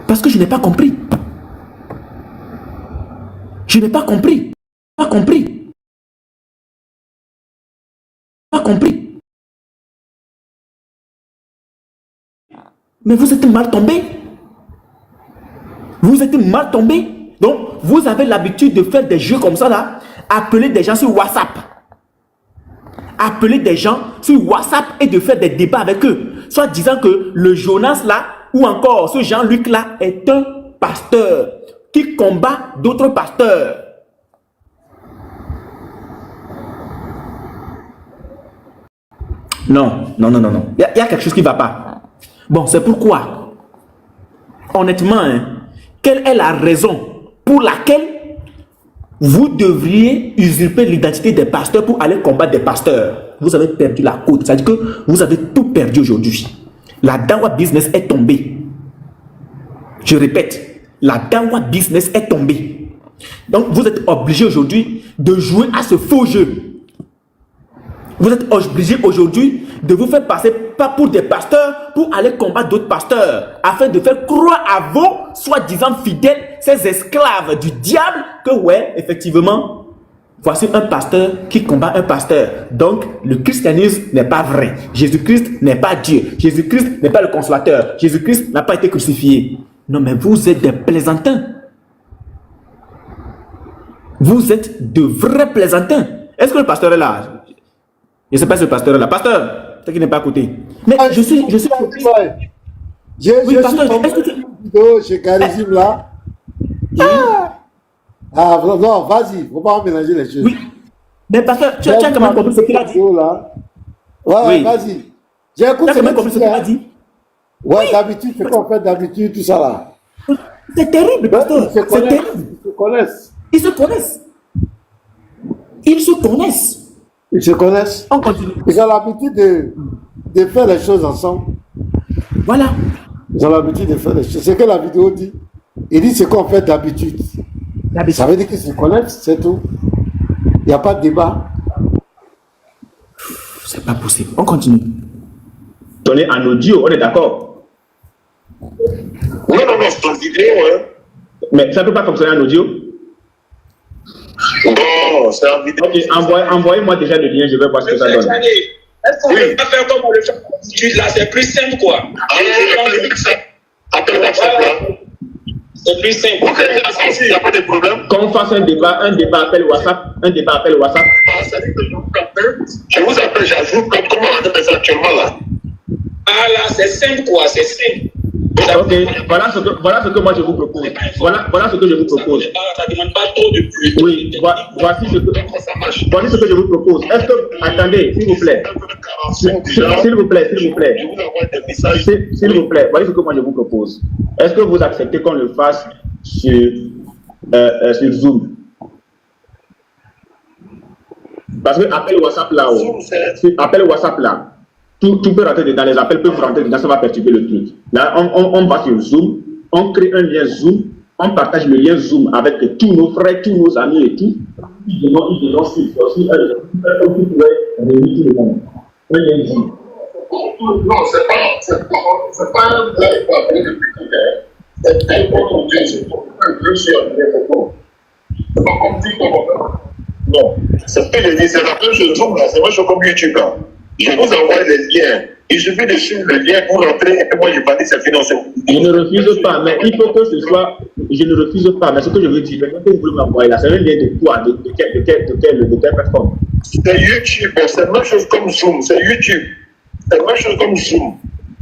Parce que je n'ai pas compris. Je n'ai pas compris. Pas compris. Pas compris. Mais vous êtes mal tombé. Vous êtes mal tombé. Donc, vous avez l'habitude de faire des jeux comme ça là. Appeler des gens sur WhatsApp. Appeler des gens sur WhatsApp et de faire des débats avec eux. Soit disant que le Jonas là, ou encore ce Jean-Luc là, est un pasteur qui combat d'autres pasteurs. Non. Il y a quelque chose qui ne va pas. Bon, c'est pourquoi, honnêtement, quelle est la raison pour laquelle vous devriez usurper l'identité des pasteurs pour aller combattre des pasteurs? Vous avez perdu la côte. C'est-à-dire que vous avez tout perdu aujourd'hui. La Dawa business est tombée. Je répète, la Dawa business est tombée. Donc, vous êtes obligé aujourd'hui de jouer à ce faux jeu. Vous êtes obligé aujourd'hui de vous faire passer pas pour des pasteurs pour aller combattre d'autres pasteurs afin de faire croire à vos soi-disant fidèles, ces esclaves du diable, que ouais, effectivement, voici un pasteur qui combat un pasteur. Donc, le christianisme n'est pas vrai. Jésus-Christ n'est pas Dieu. Jésus-Christ n'est pas le consolateur. Jésus-Christ n'a pas été crucifié. Non, mais vous êtes des plaisantins. Vous êtes de vrais plaisantins. Est-ce que le pasteur est là? Je ne sais pas si le pasteur est là. Pasteur, peut-être qu'il n'est pas à côté. Mais je suis. Oui, pasteur, est-ce que tu... vidéo chez Charisme là. Non, vas-y, il ne faut pas mélanger les choses. Oui. Mais pasteur, tu as quand même compris ce qu'il a dit. Ouais, oui. Vas-y. J'ai écouté ce qu'il a dit. Ouais, d'habitude, c'est qu'on fait d'habitude, tout ça là. C'est terrible, pasteur. C'est terrible. Ils se connaissent. Ils se connaissent. Ils se connaissent. Ils se connaissent. On continue. Ils ont l'habitude de faire les choses ensemble. Voilà. Ils ont l'habitude de faire les choses. C'est ce que la vidéo dit. Il dit ce qu'on fait d'habitude. Ça veut dire qu'ils se connaissent, c'est tout. Il n'y a pas de débat. C'est pas possible. On continue. Donner en audio, on est d'accord? Non, c'est en vidéo. Hein. Mais ça ne peut pas fonctionner en audio? Non, c'est en vidéo. Ok, envoyez-moi déjà le lien, je vais voir ce que ça donne. Est-ce qu'on ne peut pas faire comme on le fait d'habitude là? C'est plus simple quoi. Appelle WhatsApp là. C'est plus simple. Ok, il n'y a pas de problème. Qu'on fasse un débat appel WhatsApp, ça dit que je vous appelle, j'ajoute comment on fait ça actuellement là. Ah là, c'est simple quoi, c'est simple. Ok, voilà ce que moi je vous propose. Voilà ce que je vous propose. Ça ne demande pas trop de plus. Oui, voici ce que je vous propose. Est-ce que, attendez, s'il vous plaît. S'il vous plaît. S'il vous plaît, voici ce que moi je vous propose. Est-ce que vous acceptez qu'on le fasse sur sur Zoom. Parce que appel WhatsApp là, appel WhatsApp là, tout peut rentrer dedans, les appels peuvent rentrer dedans, ça va perturber le truc. Là, on va sur Zoom, on crée un lien Zoom, on partage le lien Zoom avec tous nos frères, tous nos amis et tout. Ils donnent aussi un qui pourrait réunir tout le monde. Un lien Zoom. Non, c'est pas un vrai papier de publicitaire. C'est un bon Dieu, c'est un Dieu sur un c'est pas comme dit comment. Non, c'est ce que je dis, c'est la même chose Zoom là, c'est moi je suis comme YouTube là. Je vous envoie les liens. Il suffit de suivre le lien pour rentrer et puis moi je valide cette financement. Je ne refuse pas, mais il faut que ce soit. Je ne refuse pas, mais ce que je veux dire, le que vous voulez m'envoyer là, c'est un lien de quoi? De quelle plateforme? C'est YouTube, c'est la même chose comme Zoom, c'est YouTube. C'est la même chose comme Zoom.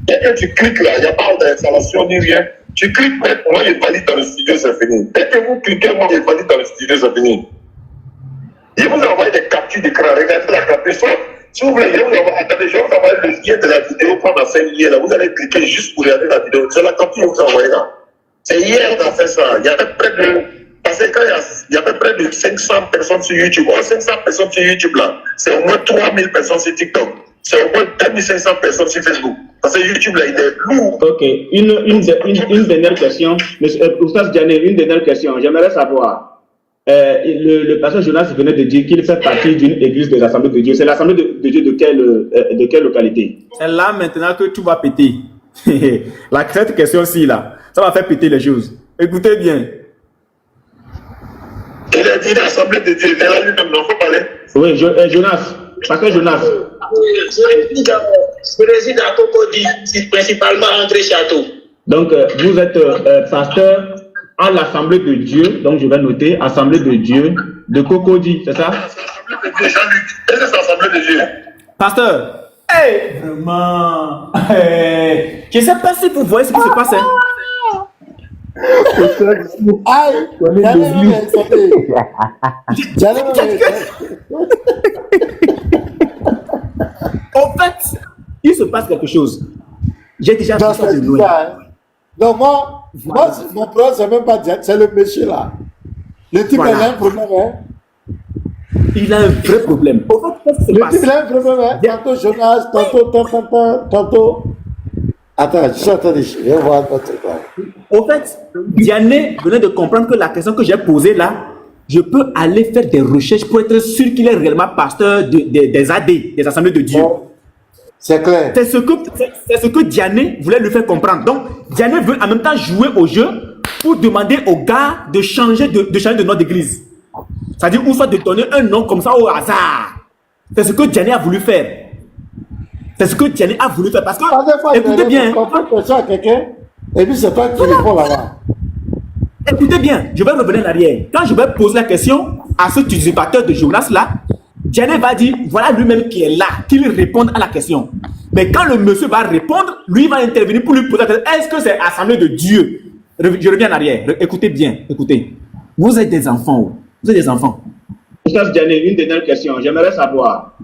Et quand tu cliques là, il n'y a pas d'installation ni rien. Tu cliques, moi je valide dans le studio, c'est fini. Dès que vous cliquez, moi je valide dans le studio, c'est fini. Je vous envoie des captures d'écran, regardez la capture. Si vous voulez, je vous envoie, attendez, je vais vous envoyer le lien de la vidéo qu'on a fait hier. Là. Vous allez cliquer juste pour regarder la vidéo. C'est la capture que je vous envoie là. C'est hier qu'on a fait ça. Il y avait près de. Parce que quand il y avait près de 500 personnes sur YouTube. 500 personnes sur YouTube là. C'est au moins 3000 personnes sur TikTok. C'est au moins 2500 personnes sur Facebook. Parce que YouTube là, il est lourd. Ok. Une dernière question. Oustaz Diané, une dernière question. J'aimerais savoir. Le pasteur Jonas venait de dire qu'il fait partie d'une église des Assemblées de Dieu. C'est l'Assemblée de Dieu de quelle localité? C'est là maintenant que tout va péter. Cette question-ci, là, ça va faire péter les choses. Écoutez bien. Il a dit l'Assemblée de Dieu. Il a lui-même, non, faut parler. Oui, Jonas. Pasteur Jonas. Je réside à Cocody, principalement André Château. Donc, vous êtes pasteur à l'Assemblée de Dieu, donc je vais noter Assemblée de Dieu de Cocody, c'est ça? L'Assemblée de Dieu, Jean-Luc. Est-ce que c'est l'Assemblée de Dieu? Pasteur, vraiment, je ne sais pas si vous voyez ce qui se passe. En fait, il se passe quelque chose. J'ai déjà vu ça de loin. Donc moi, mon problème, c'est même pas Diane, c'est le monsieur là. Le type, il a un problème, hein. Il a un vrai problème. En fait, qu'est-ce qui se passe? Le type, il a un problème, hein. Tantôt Jonas, tantôt. Attends, je suis en train de voir votre truc là. En fait, Diane venait de comprendre que la question que j'ai posée là, je peux aller faire des recherches pour être sûr qu'il est réellement pasteur des AD, des Assemblées de Dieu. Oh, c'est clair. C'est ce que Diane voulait lui faire comprendre. Donc, Diane veut en même temps jouer au jeu pour demander aux gars de changer de nom d'église. C'est-à-dire, ou soit de donner un nom comme ça au hasard. C'est ce que Diane a voulu faire. C'est ce que Diane a voulu faire. Parce que, écoutez bien. Et puis c'est toi qui réponds là-bas. Écoutez bien, je vais revenir en arrière. Quand je vais poser la question à cet usurpateur de Jonas là, Diane va dire, voilà lui-même qui est là, qu'il réponde à la question. Mais quand le monsieur va répondre, lui va intervenir pour lui poser la question, est-ce que c'est Assemblée de Dieu? Je reviens en arrière. Écoutez bien, écoutez. Vous êtes des enfants. Vous êtes des enfants. Oustaz Diané, une dernière question. J'aimerais savoir,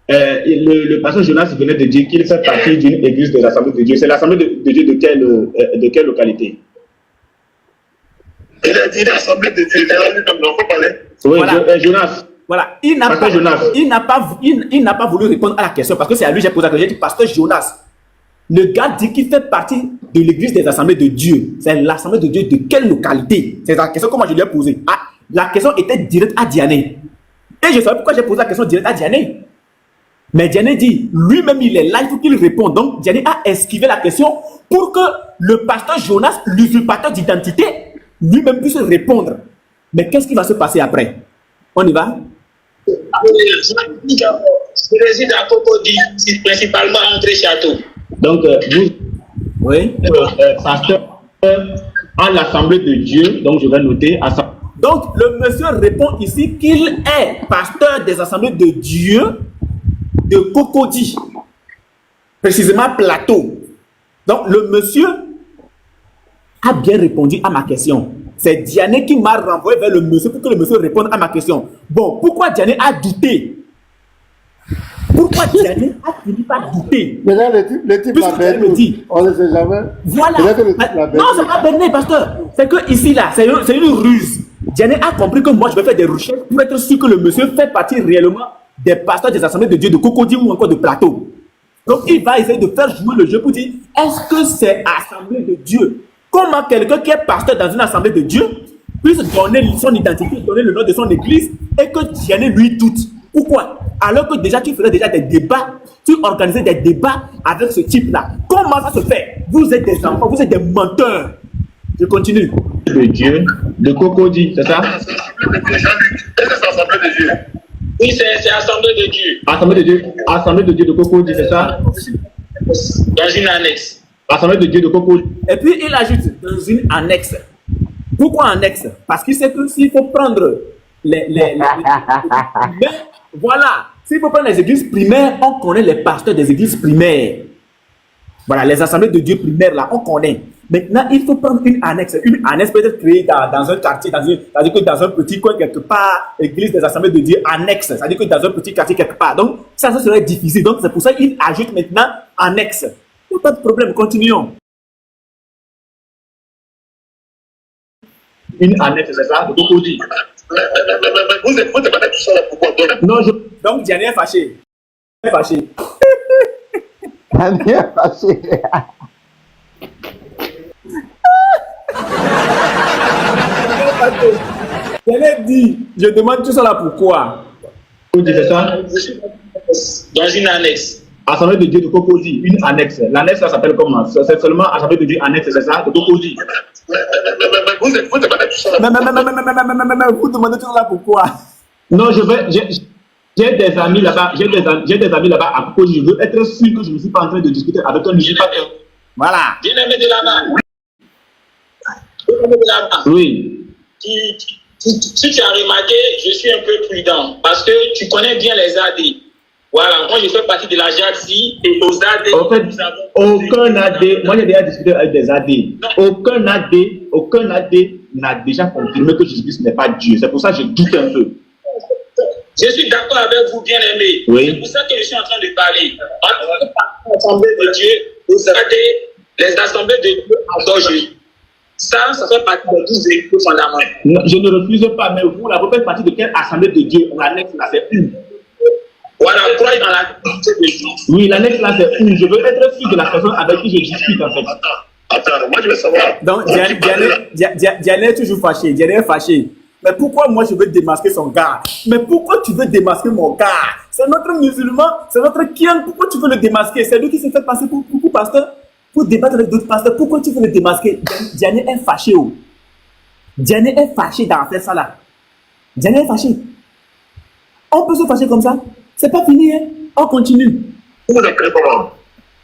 le pasteur Jonas venait de dire qu'il fait partie d'une église de l'Assemblée de Dieu. C'est l'Assemblée de Dieu de quelle localité? Il a dit l'Assemblée de Dieu. Il a lui-même, non, faut parler. Oui, Voilà. Jonas. Voilà, il n'a pas voulu répondre à la question parce que c'est à lui que j'ai posé la question. J'ai dit, pasteur Jonas, le gars dit qu'il fait partie de l'église des Assemblées de Dieu. C'est l'Assemblée de Dieu de quelle localité? C'est la question que moi je lui ai posée. Ah, la question était directe à Diane. Et je savais pourquoi j'ai posé la question directe à Diane. Mais Diane dit, lui-même il est là, il faut qu'il réponde. Donc Diane a esquivé la question pour que le pasteur Jonas, l'usurpateur d'identité, lui-même puisse répondre. Mais qu'est-ce qui va se passer après? On y va? Je réside à Cocody, principalement André Château. Donc, Oui. Pasteur à l'Assemblée de Dieu, donc je vais noter. Donc, le monsieur répond ici qu'il est pasteur des Assemblées de Dieu de Cocody, précisément Plateau. Donc, le monsieur a bien répondu à ma question. C'est Diane qui m'a renvoyé vers le monsieur pour que le monsieur réponde à ma question. Bon, pourquoi Diane a douté? Pourquoi Diane a fini par douter? Maintenant, le type l'a berné. On ne sait jamais. Voilà. Non, c'est pas berné, pasteur. C'est que ici, là, c'est une ruse. Diane a compris que moi, je vais faire des recherches pour être sûr que le monsieur fait partie réellement des pasteurs des assemblées de Dieu de Cocody ou encore de Plateau. Donc, il va essayer de faire jouer le jeu pour dire, est-ce que c'est assemblée de Dieu? Comment quelqu'un qui est pasteur dans une assemblée de Dieu puisse donner son identité, donner le nom de son église et que Diane lui doute? Pourquoi? Alors que déjà, tu faisais déjà des débats, tu organisais des débats avec ce type-là. Comment ça se fait? Vous êtes des enfants, vous êtes des menteurs. Je continue. De Dieu, de Cocody, c'est ça? Est-ce que c'est Assemblée de Dieu? Oui, c'est Assemblée de Dieu. Assemblée de Dieu de Cocody, c'est ça? Dans une annexe. Assemblée de Dieu de Cocody. Et puis, il ajoute dans une annexe. Pourquoi annexe? Parce qu'il sait que s'il faut prendre mais voilà, s'il faut prendre les églises primaires, on connaît les pasteurs des églises primaires. Voilà, les assemblées de Dieu primaires, là, on connaît. Maintenant, il faut prendre une annexe. Une annexe peut être créée dans un quartier, c'est-à-dire que dans un petit coin quelque part, église des assemblées de Dieu annexe, c'est-à-dire que dans un petit quartier quelque part. Donc, ça serait difficile. Donc, c'est pour ça qu'il ajoute maintenant annexe. Il n'y a pas de problème, continuons. Une annexe, c'est ça? De Cocody. Vous êtes pas tout ça là, pourquoi? Non, Donc, Diane est fâché. Elle est fâché. Elle est fâchée. Diane dit, je demande tout ça là pourquoi? Cocody, c'est ça? Dans une annexe. Assemblée de Dieu de Cocody, une annexe. L'annexe, ça s'appelle comment? C'est seulement Assemblée de Dieu annexe, c'est ça? De Cocody. Vous êtes pas tout ça là. Mais vous demandez tout ça là pourquoi? Non, j'ai des amis là-bas, j'ai des amis là-bas à Cocody. Je veux être sûr que je ne suis pas en train de discuter avec un usurpateur. Voilà. Bien-aimé de la main. Bien-aimé de la main. Oui. Si tu as remarqué, je suis un peu prudent parce que tu connais bien les AD. Voilà, moi je fais partie de la JAXI et aux AD. En fait, aucun AD, moi j'ai déjà discuté avec des AD. Aucun AD n'a déjà confirmé que Jésus-Christ n'est pas Dieu. C'est pour ça que je doute un peu. Je suis d'accord avec vous, bien-aimé. Oui. C'est pour ça que je suis en train de parler. En assemblée de Dieu, aux AD, les assemblées de Dieu adorent Jésus. Ça fait partie des 12 églises fondamentales. Non, je ne refuse pas, mais vous, là, vous faites partie de quelle assemblée de Dieu? L'annexe là, c'est une. Voilà, croyez dans la communauté de Dieu. Oui, l'annexe là, c'est une. Je veux être sûr de la personne avec qui je discute, en fait. Attends, moi je veux savoir. Donc, Diane est toujours fâchée. Diane est fâchée. Mais pourquoi moi je veux démasquer son gars? Mais pourquoi tu veux démasquer mon gars? C'est notre musulman, c'est notre kian. Pourquoi tu veux le démasquer? C'est lui qui s'est fait passer pour pasteur, pour débattre avec d'autres pasteurs. Pourquoi tu veux le démasquer? Diane est fâchée. Oh. Diane est fâchée d'en faire ça là. Diane est fâchée. On peut se fâcher comme ça? C'est pas fini, hein? On continue. Vous vous appelez comment?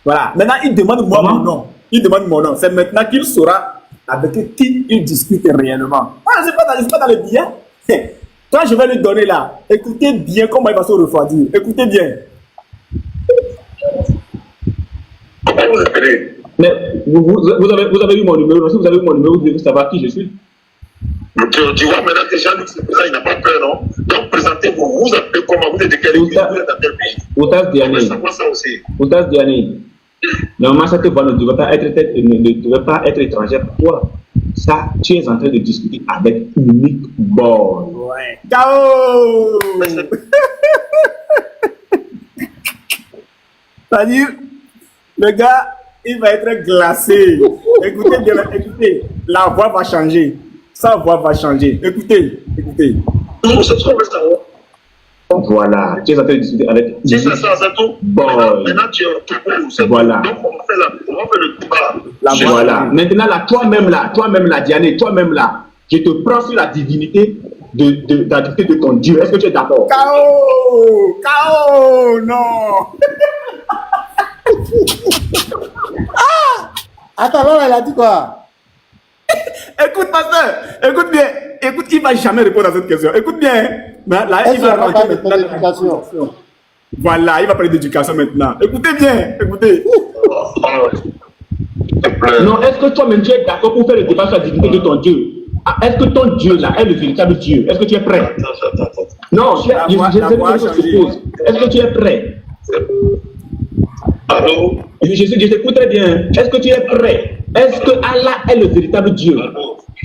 Voilà. Maintenant, il demande moi mon nom. Il demande mon nom. C'est maintenant qu'il saura avec qui il discute réellement. Ah, c'est pas dans le bien. Quand je vais lui donner là, écoutez bien comment il va se refroidir. Écoutez bien. Comment vous appelez? Mais vous avez eu mon numéro. Si vous avez eu mon numéro, vous devez savoir qui je suis. Tu vois maintenant que Jean-Luc, c'est pour ça il n'a pas peur, non? Donc présentez-vous. Vous appelez comment? Vous êtes de quel église? Vous êtes dans quel pays? Otas Je veux Diané. savoir ça aussi. Otas Diané. Normalement, cette voix ne devait pas être étrangère pour toi. Ça, tu es en train de discuter avec Unique Boy. Ouais. Ciao. C'est-à-dire, le gars, il va être glacé. Écoutez bien, écoutez, la voix va changer. Sa voix va changer. Écoutez. Tout ce qu'on veut savoir. Voilà, tu es en train de discuter avec Si c'est ça, c'est tout. Boy. Maintenant, tu es au Togo. Voilà. Donc, on fait le débat. Voilà. Maintenant, là, toi-même là, Diané, toi-même là, je te prends sur la divinité de ton Dieu. Est-ce que tu es d'accord? K.O. Non. Attends, là, elle a dit quoi? Écoute, pasteur, écoute bien. Écoute, il va jamais répondre à cette question. Écoute bien. Là, il va rentrer maintenant. Voilà, il va parler d'éducation maintenant. Écoutez bien, écoutez. Non, est-ce que toi-même tu es d'accord pour faire le débat sur la divinité de ton Dieu? Est-ce que ton Dieu là est le véritable Dieu? Est-ce que tu es prêt? Non, est-ce que tu es prêt? Allô? Je t'écoute très bien. Est-ce que tu es prêt? Est-ce que Allah est le véritable Dieu?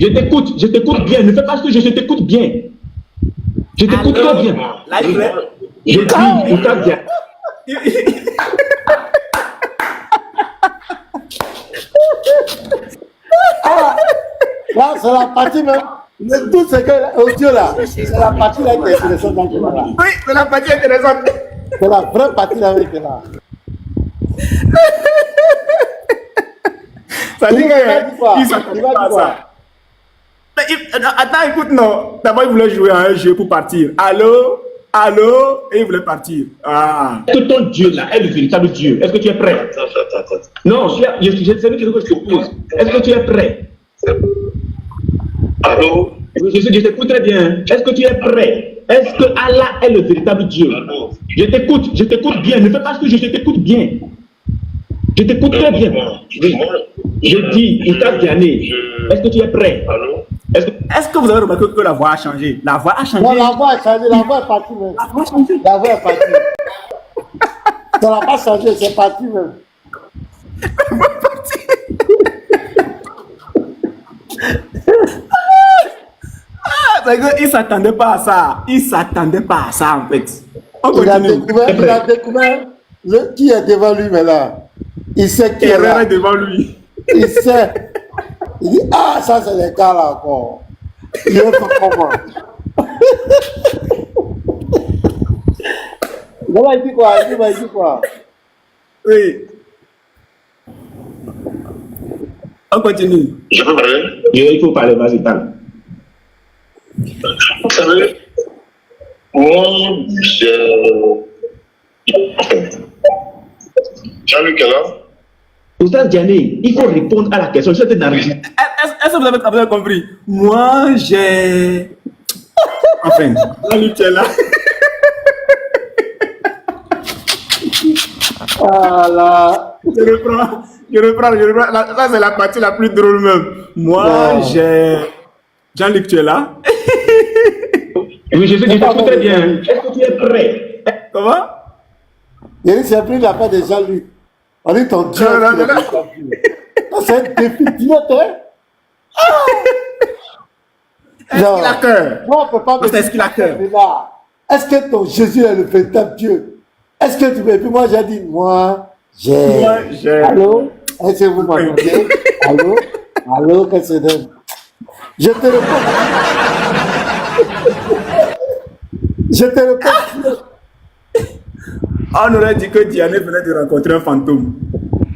Je t'écoute bien. Ne fais pas ce que je t'écoute bien. Je t'écoute très bien. Là, il fait. Je dis, il t'a bien. Ah, là, c'est la partie même. Tout ce que audio là, c'est la partie là qui est intéressante dans le là. Oui, c'est la partie intéressante. C'est la vraie partie là qui est là. Ça dit Il va dire quoi? qu'il s'attendait Il va pas à dire quoi? ça. Mais attends, écoute, non. D'abord, il voulait jouer à un jeu pour partir. Allô? Allô? Et il voulait partir. Ah. Est-ce que ton Dieu là est le véritable Dieu? Est-ce que tu es prêt? Attends. Non, c'est une question que je te pose. Est-ce que tu es prêt? Allô? Je t'écoute très bien. Est-ce que tu es prêt? Est-ce que Allah est le véritable Dieu? Allô? Je t'écoute bien. Ne fais pas ce que je t'écoute bien. Je t'écoute très bien. Oui. Je dis, il t'a gagné. Est-ce que tu es prêt? Allô? Est-ce que vous avez remarqué que la voix a changé? La voix a changé. Non, la voix a changé, la voix est partie même. La voix a changé. La voix est partie. Ça n'a pas changé, c'est parti même. Il ne s'attendait pas à ça. Il ne s'attendait pas à ça, en fait. On Il a continue. découvert qui est devant lui maintenant. Il sait qui est Herrera là. est devant lui. Il sait. Il dit, ah, ça c'est les gars là encore. Il est pas comment. Il dit quoi? Il dit quoi? Oui. On continue. Je peux parler? Il faut parler, vas-y, parle. Vous savez, moi, Jean-Luc est là? Oustaz Diané, il faut répondre à la question. Je te narre. Est-ce que vous avez compris? Moi, j'ai... Enfin, Jean-Luc est là. Ah là. Je reprends. Ça, c'est la partie la plus drôle même. Moi, j'ai... Jean-Luc, tu es là? Oui, je t'écoute très bien. Est-ce que tu es prêt? Comment? Il dit, c'est plus la part de Jean-Luc. On dit ton Dieu. Non. C'est un défi. Tu notes, Est-ce qu'il a cœur? moi, on ne peut pas me Est-ce qu'il a cœur? là. Est-ce que ton Jésus est le véritable Dieu? Est-ce que tu peux? Et puis moi, j'ai dit, moi, j'ai. Allô? Est-ce que vous m'entendez? Allô? Qu'est-ce que c'est? Je te réponds. On aurait dit que Diané venait de rencontrer un fantôme.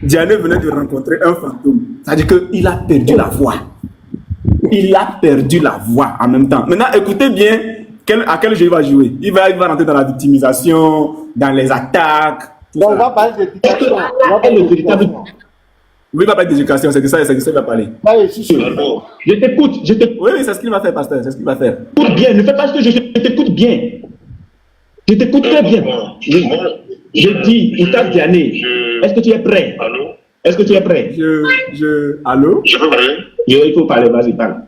Diané venait de rencontrer un fantôme. C'est-à-dire qu'il a perdu la voix. Il a perdu la voix en même temps. Maintenant, écoutez bien à quel jeu il va jouer. Il va rentrer dans la victimisation, dans les attaques. Donc, on va parler d'éducation. Oui, il va parler d'éducation, c'est de ça qu'il va parler. Je t'écoute. Oui, c'est ce qu'il va faire, pasteur. C'est ce qu'il va faire. Écoute bien, ne fais pas ce que je t'écoute bien. Je t'écoute très bien. Oui. Je dis, il t'a gagné. Est-ce que tu es prêt? Allô? Est-ce que tu es prêt? Allô? Je peux parler? Il faut parler, vas-y, parle.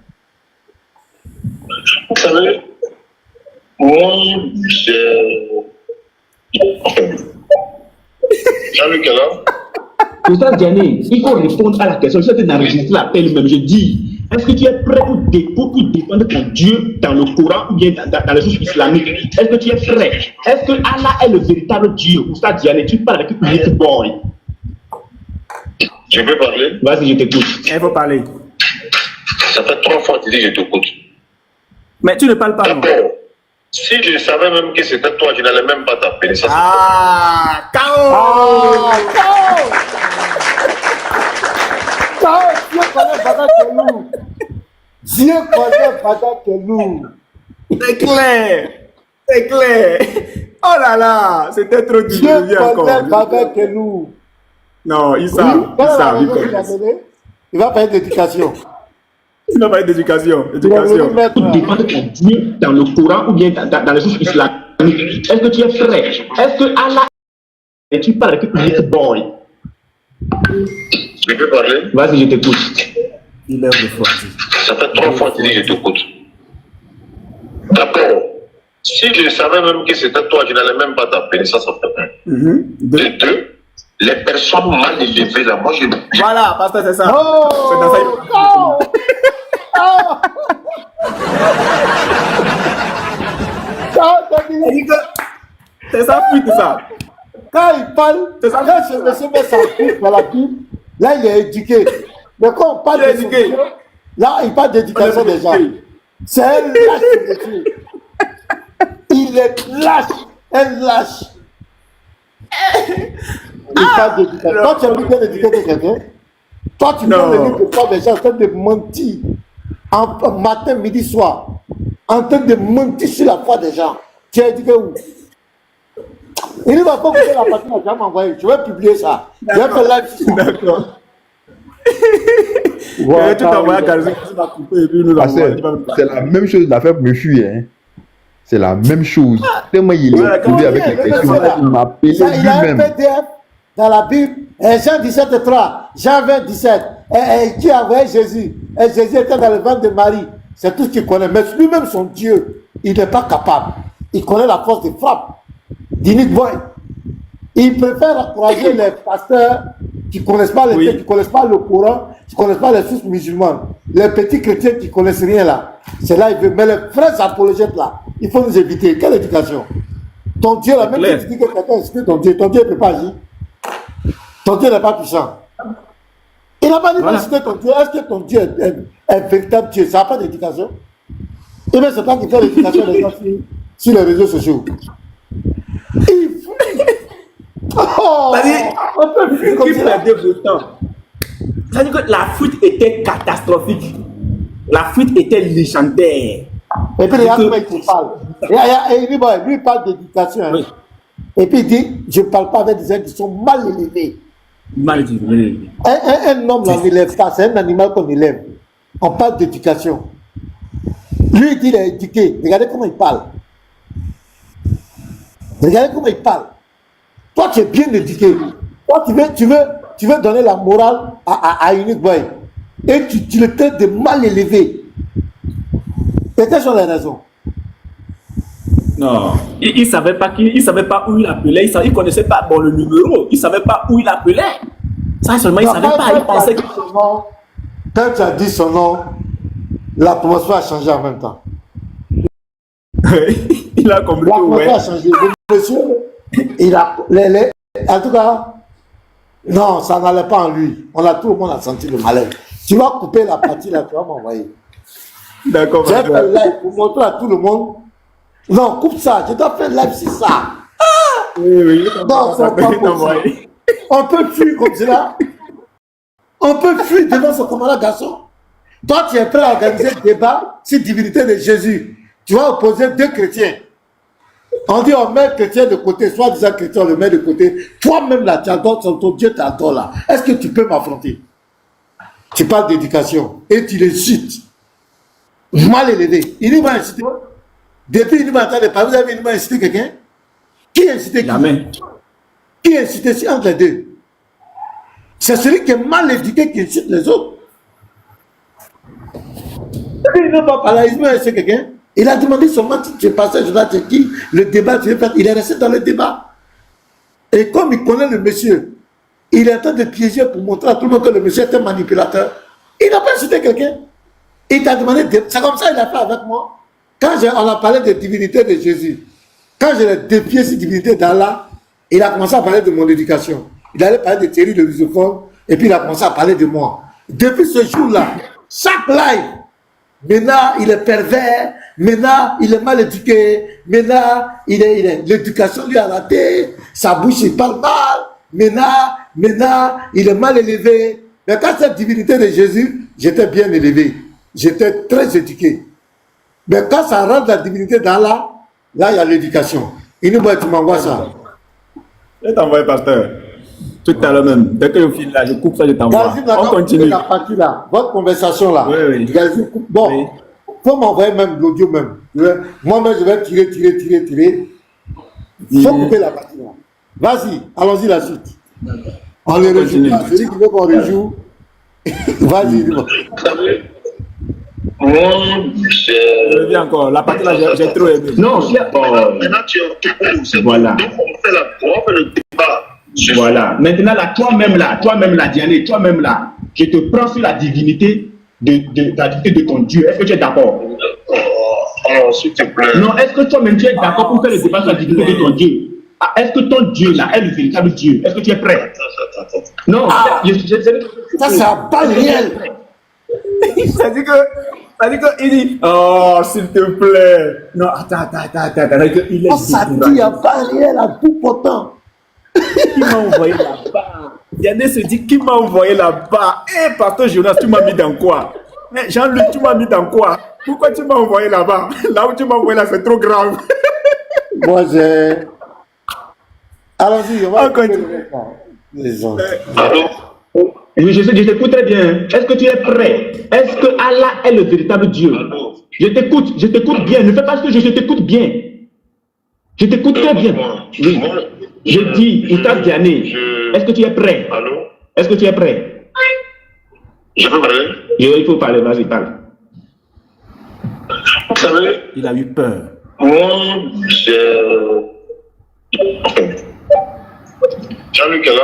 Vous savez, moi, Jean-Luc est là? Oustaz Diané, il faut répondre à la question. Je t'ai enregistré l'appel même. Je dis, est-ce que tu es prêt pour défendre ton Dieu dans le Coran ou bien dans les sources islamiques? Est-ce que tu es prêt? Est-ce que Allah est le véritable Dieu? Oustaz Diané, tu parles avec une little boy. Je peux parler? Vas-y, je t'écoute. Il faut parler. Ça fait 3 fois que tu dis que je t'écoute. Mais tu ne parles pas, non? D'accord. Si je savais même que c'était toi, je n'allais même pas t'appeler. Ça, Ah, Ah, KO! Dieu connaît Bada Kelou. Dieu connaît Bada Kelou. C'est clair. C'est clair. Oh là là, c'était trop Dieu difficile encore. connaît Bada Kelou. Non, ils Oui, savent. quelle est Ils la savent. raison qu'il a donné? Il va parler d'éducation. Il va parler d'éducation. Il a voulu Éducation. mettre. Pour défendre ton Dieu dans le Coran ou bien dans les sources islamiques. Est-ce que tu es prêt? Est-ce que Allah... Et tu parles avec une little boy. je peux parler? Vas-y, je t'écoute. Il est refroidi. Ça fait 3 fois que tu dis que je t'écoute. D'accord. Si je savais même que c'était toi, je n'allais même pas t'appeler. Ça fait 1. Deux. De 2, les personnes mal élevées là, moi je. Voilà, pasteur, c'est ça. Oh! C'est dans ça. Oh! C'est ça, fuite, ça. Quand il parle, C'est ça. quand ce monsieur met sa coupe dans la Bible, là, il est éduqué. Mais quand on parle Il est de son éduqué. Dieu, là, il parle d'éducation des gens. C'est un lâche de Dieu. Il est lâche, un lâche. Il parle d'éducation. Toi, tu as bien d'éduquer quelqu'un. Toi, tu prends le livre pour voir des gens en train de mentir. En matin, midi, soir. En train de mentir sur la foi des gens. Tu as éduqué où? Il ne va pas couper la partie là, tu vas m'envoyer. Je vais publier ça. Je vais faire live sur ça. D'accord. Voilà, Tu t'envoies à Calzé, tu vas couper et puis nous Parce l'envoyer. que c'est la même chose, l'affaire me fuit. Hein. C'est la même chose. Tellement il est trouvé avec les questions, il m'a appelé Il a un lui-même. PDF dans la Bible, Jean 17:3, Jean 20, 17, qui a envoyé Jésus. Et Jésus était dans le ventre de Marie. C'est tout ce qu'il connaît. Mais lui-même, son Dieu, il n'est pas capable. Il connaît la force de frappe. D'Unique Boy. Il préfère encourager les pasteurs qui ne connaissent pas les textes, qui ne connaissent pas le Coran, qui ne connaissent pas les sources musulmanes. Les petits chrétiens qui ne connaissent rien là. C'est là il veut. Mais les frères apologètes là, il faut nous éviter. Quelle éducation? Ton Dieu là, même si tu dis que quelqu'un explique ton Dieu ne peut pas agir. Ton Dieu n'est pas puissant. Il n'a pas dit de ton Dieu. Est-ce que ton Dieu est véritable Dieu? Ça n'a pas d'éducation. Et bien c'est toi qui fais l'éducation des gens sur les réseaux sociaux. Il fuit. Oh, on peut fuir comme ça. C'est-à-dire que la fuite était catastrophique. La fuite était légendaire. Et puis regarde comment il te parle. Et lui, il parle d'éducation. Hein. Oui. Et puis il dit, je ne parle pas avec des gens qui sont mal élevés. Mal élevé. Un homme, on n'élève pas, c'est un animal qu'on élève. On parle d'éducation. Lui, il dit, il est éduqué. Regardez comment il parle. Regardez comment il parle. Toi, tu es bien éduqué. Toi, tu veux donner la morale à Unique Boy. Et tu le traites de mal élevé. Et quelles sont les raisons? Non, il savait pas où il appelait, il ne connaissait pas le numéro, il ne savait pas où il appelait. Ça seulement, il ne savait pas, il pensait que... Quand tu as dit son nom, l'atmosphère a changé en même temps. Il a compris. L'atmosphère a changé. Le monsieur, il a... en tout cas, non, ça n'allait pas en lui. Tout le monde a senti le malaise. Tu vas couper la partie là, tu vas m'envoyer. D'accord. J'ai fait live pour montrer à tout le monde. Non, coupe ça, je dois faire live sur ça. Oui. Non, c'est pas possible. On peut fuir comme cela. On peut fuir devant ce commandant garçon. Toi, tu es prêt à organiser un débat sur la divinité de Jésus. Tu vas opposer deux chrétiens. On dit on met le chrétien de côté, soit disant chrétien, on le met de côté. Toi-même là, tu adores ton Dieu, t'adore là. Est-ce que tu peux m'affronter? Tu parles d'éducation et tu les cites. Mal élevé. Il m'a incité. Depuis il m'a entendu parler, vous avez il m'a incité quelqu'un? Qui a incité qui? Jamais. Qui a incité entre les deux? C'est celui qui est mal éduqué qui incite les autres. Il n'a pas parlé, il m'a incité quelqu'un. Il a demandé seulement si tu es passé, je dois te dire, le débat, tu veux faire. Il est resté dans le débat. Et comme il connaît le monsieur, il est en train de piéger pour montrer à tout le monde que le monsieur est un manipulateur. Il n'a pas incité quelqu'un. Il t'a demandé, c'est comme ça qu'il a fait avec moi. Quand on a parlé de divinité de Jésus, quand je l'ai défié cette divinité d'Allah, il a commencé à parler de mon éducation. Il allait parler de Thierry le lusophone, et puis il a commencé à parler de moi. Depuis ce jour-là, chaque live, maintenant il est pervers, maintenant il est mal éduqué, maintenant l'éducation lui a raté, sa bouche il parle mal, maintenant il est mal élevé. Mais quand cette divinité de Jésus, j'étais bien élevé, j'étais très éduqué. Mais quand ça rentre la divinité d'Allah, là il y a l'éducation. Il nous dit, tu m'envoies ça. Je t'envoie, pasteur. Tout à l'heure même. Dès que je finis là, je coupe ça, je t'envoie. On continue. La partie là, votre conversation là. Oui. Bon, faut m'envoyer même l'audio même. Moi-même, je vais tirer. Il faut couper la partie là. Vas-y, allons-y la suite. On les rejoue pas. Celui qui veut qu'on rejoue, vas-y. Je reviens encore. La partie là, j'ai trop aimé. Non, maintenant tu es en tout. Voilà. Donc on fait le débat. Voilà. Maintenant là, toi-même là, Diane, toi-même là, je te prends sur la divinité de ton Dieu. Est-ce que tu es d'accord? Oh, s'il te plaît. Non, est-ce que toi-même tu es d'accord pour faire le débat sur la divinité de ton Dieu? est-ce que ton Dieu là est le véritable Dieu? Est-ce que tu es prêt? Attends. Non, Ça, c'est un pas réel. Ça dit que, il dit, oh, s'il te plaît. Non, attends. Il est Ça dit un pas réel à tout pourtant. Qui m'a envoyé là-bas? Yanné se dit, qui m'a envoyé là-bas? Eh, pasteur Jonas, tu m'as mis dans quoi? Mais Jean-Luc, tu m'as mis dans quoi? Pourquoi tu m'as envoyé là-bas? Là où tu m'as envoyé là, c'est trop grave. Moi, j'ai. Allons-y, on va continue. Les autres. Allô? je t'écoute très bien. Est-ce que tu es prêt? Est-ce que Allah est le véritable Dieu? Allô? Je t'écoute bien. Ne fais pas ce que je t'écoute bien. Je t'écoute très bien. Oui. Moi, Je dis, Oustaz Diané, est-ce que tu es prêt? Allô? Est-ce que tu es prêt? Je peux parler? Il faut parler, vas-y, parle. Vous savez, Il a eu peur. moi, Jean-Luc est là?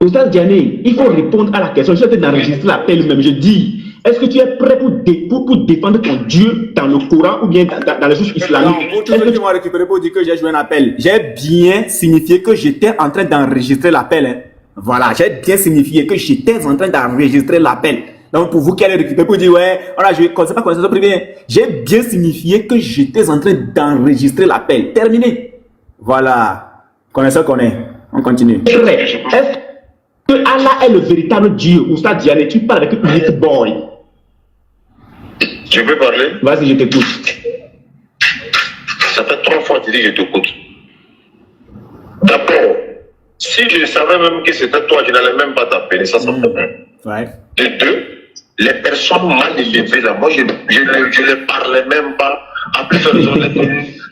Oustaz Diané, il faut répondre à la question. Je suis d'enregistrer l'appel même. Je dis, est-ce que tu es prêt pour défendre ton Dieu dans le Coran ou bien dans les sources islamiques? Non, pour tous ceux qui m'ont récupéré pour dire que j'ai joué un appel, j'ai bien signifié que j'étais en train d'enregistrer l'appel. Hein. Voilà, j'ai bien signifié que j'étais en train d'enregistrer l'appel. Donc, pour vous qui allez récupérer pour dire, ouais, voilà, je ne connais pas connaissance privée, j'ai bien signifié que j'étais en train d'enregistrer l'appel. Terminé. Voilà. Connaisseur connaît. On continue. Est-ce que Allah est le véritable Dieu? Oustaz Diané, tu parles avec Unique Boy. Je peux parler? Vas-y, je t'écoute. Ça fait 3 fois que tu dis que je t'écoute. D'abord, si je savais même que c'était toi, je n'allais même pas t'appeler, ça fait bien. Ouais. De deux, les personnes mal élevées là, moi je ne parlais même pas. À plus raison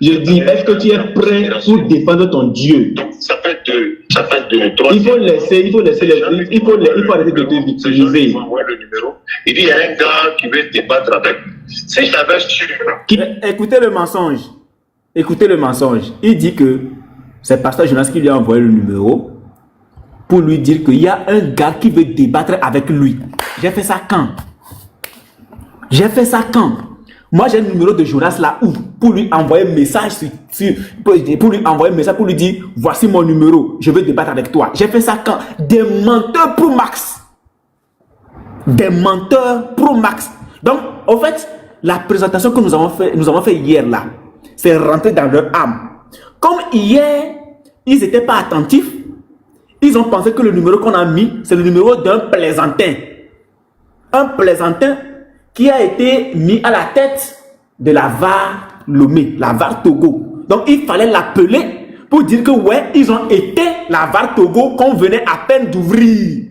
Je dis, est-ce que tu es prêt pour défendre ton Dieu? Donc ça fait deux, trois. Il faut arrêter de te victimiser. Il m'envoie le numéro. Il dit, il y a un gars qui veut débattre avec. Si j'avais su. Écoutez le mensonge. Écoutez le mensonge. Il dit que c'est pasteur Jonas qui lui a envoyé le numéro pour lui dire qu'il y a un gars qui veut débattre avec lui. J'ai fait ça quand? Moi, j'ai le numéro de Jonas là où pour lui envoyer un message pour lui dire voici mon numéro, je veux débattre avec toi. J'ai fait ça quand? Des menteurs pro max. Des menteurs pro max. Donc, en fait, la présentation que nous avons fait hier là, c'est rentrer dans leur âme. Comme hier, ils n'étaient pas attentifs, ils ont pensé que le numéro qu'on a mis, c'est le numéro d'un plaisantin. Un plaisantin qui a été mis à la tête de la VAR Lomé, la VAR Togo. Donc, il fallait l'appeler pour dire que, ouais, ils ont éteint la VAR Togo qu'on venait à peine d'ouvrir.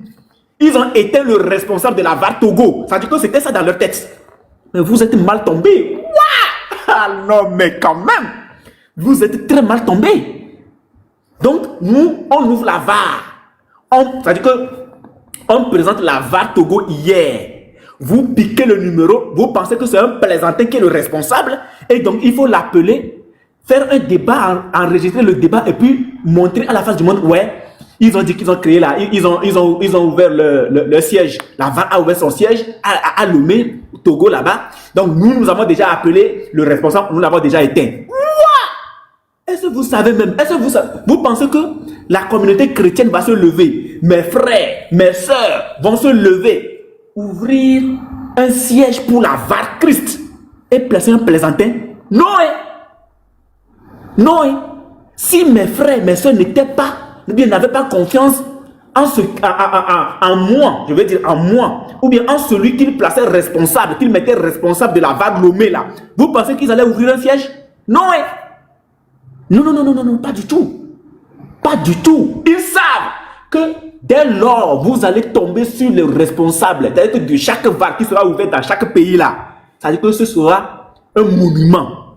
Ils ont éteint le responsable de la VAR Togo. Ça veut dire que c'était ça dans leur tête. Mais vous êtes mal tombé. Ah non, mais quand même, vous êtes très mal tombé. Donc, nous, on ouvre la VAR. Ça veut dire que on présente la VAR Togo hier. Vous piquez le numéro, vous pensez que c'est un plaisantin qui est le responsable, et donc il faut l'appeler, faire un débat, enregistrer le débat, et puis montrer à la face du monde, ouais, ils ont dit qu'ils ont créé là, ils ont ouvert le siège, la VAR a ouvert son siège à Lomé, Togo là-bas, donc nous avons déjà appelé le responsable, nous l'avons déjà éteint. Est-ce que vous savez même, vous pensez que la communauté chrétienne va se lever, mes frères, mes sœurs vont se lever, ouvrir un siège pour la VAR Christ et placer un plaisantin? Non, non. Si mes frères, mes soeurs n'avaient pas confiance en moi, je veux dire en moi, ou bien en celui qu'ils plaçaient responsable, qu'ils mettaient responsable de la VAR Lomé là, vous pensez qu'ils allaient ouvrir un siège? Non, non, pas du tout. Pas du tout. Ils savent que dès lors, vous allez tomber sur le responsable. C'est-à-dire que de chaque VAR qui sera ouvert dans chaque pays là, ça veut dire que ce sera un monument.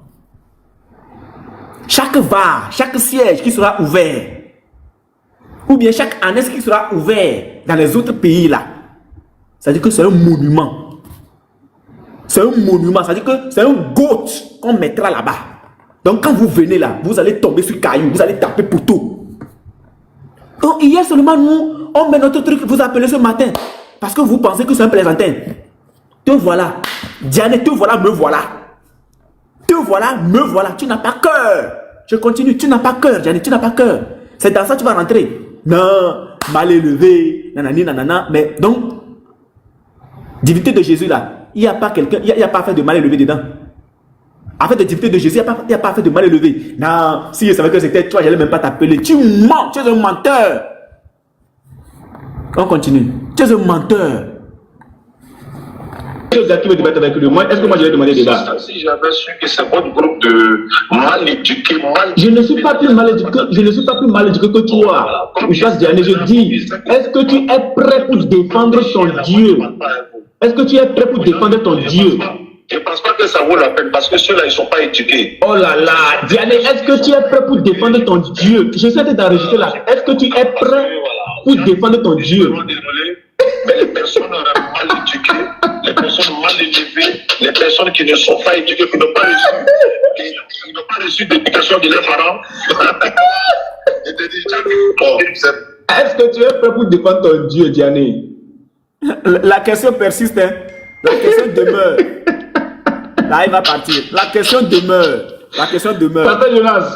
Chaque VAR, chaque siège qui sera ouvert, ou bien chaque annexe qui sera ouvert dans les autres pays là, ça veut dire que c'est un monument. C'est un monument, ça veut dire que c'est un goat qu'on mettra là-bas. Donc quand vous venez là, vous allez tomber sur caillou, vous allez taper pour tout. Donc hier seulement nous, on met notre truc, vous appelez ce matin, parce que vous pensez que c'est un plaisantin. Te voilà, Diane, te voilà, me voilà. Te voilà, me voilà, tu n'as pas cœur. Je continue. Tu n'as pas cœur, Gianni, tu n'as pas cœur. C'est dans ça que tu vas rentrer. Non, mal élevé, nanani, nanana. Mais donc, divinité de Jésus là, il n'y a pas quelqu'un, il n'y a pas fait de mal élevé dedans. En fait, de divinité de Jésus, il n'y a pas fait de mal élevé. Non, si je savais que c'était toi, je n'allais même pas t'appeler. Tu mens, tu es un menteur. On continue. Tu es un menteur. Qui veut débattre avec lui? Moi, est-ce que moi je vais demander débat? Si j'avais su que c'est votre groupe de mal éduqués, je ne suis pas plus mal éduqué, je ne suis pas plus mal éduqué que toi. Je dis, est-ce que tu es prêt pour défendre ton Dieu? Est-ce que tu es prêt pour défendre ton Dieu? Je ne pense pas que ça vaut la peine parce que ceux-là, ils ne sont pas éduqués. Oh là là, Diane, est-ce que tu es prêt pour défendre ton Dieu? Je sais d'enregistrer là. Est-ce que tu es prêt pour défendre ton Dieu? Désolé, mais les personnes mal éduquées, les personnes mal élevées, les personnes qui ne sont pas éduquées, qui n'ont pas reçu d'éducation de leurs parents. Est-ce que tu es prêt pour défendre ton Dieu, Diane? La question persiste, hein? La question demeure. Là, il va partir. La question demeure. La question demeure. Pasteur Jonas.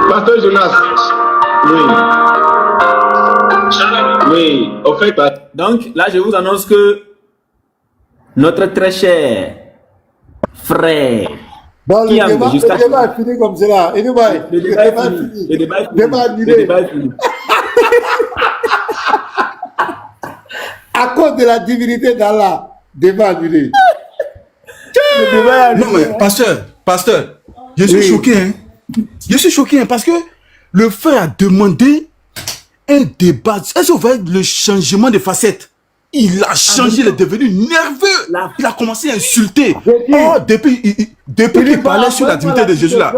Pasteur Jonas. Oui. Oui, au fait. Donc, là, je vous annonce que notre très cher frère. Bon, le débat est fini comme cela. Le débat est fini. Le débat est fini. À cause de la divinité d'Allah, débat annulé. Non mais pasteur, je suis choqué, hein. Je suis choqué, hein, parce que le frère a demandé un débat. Est-ce que vous voyez le changement de facette? Il a changé, il est devenu nerveux. Il a commencé à insulter. Oh, depuis qu'il parlait sur la divinité de Jésus là.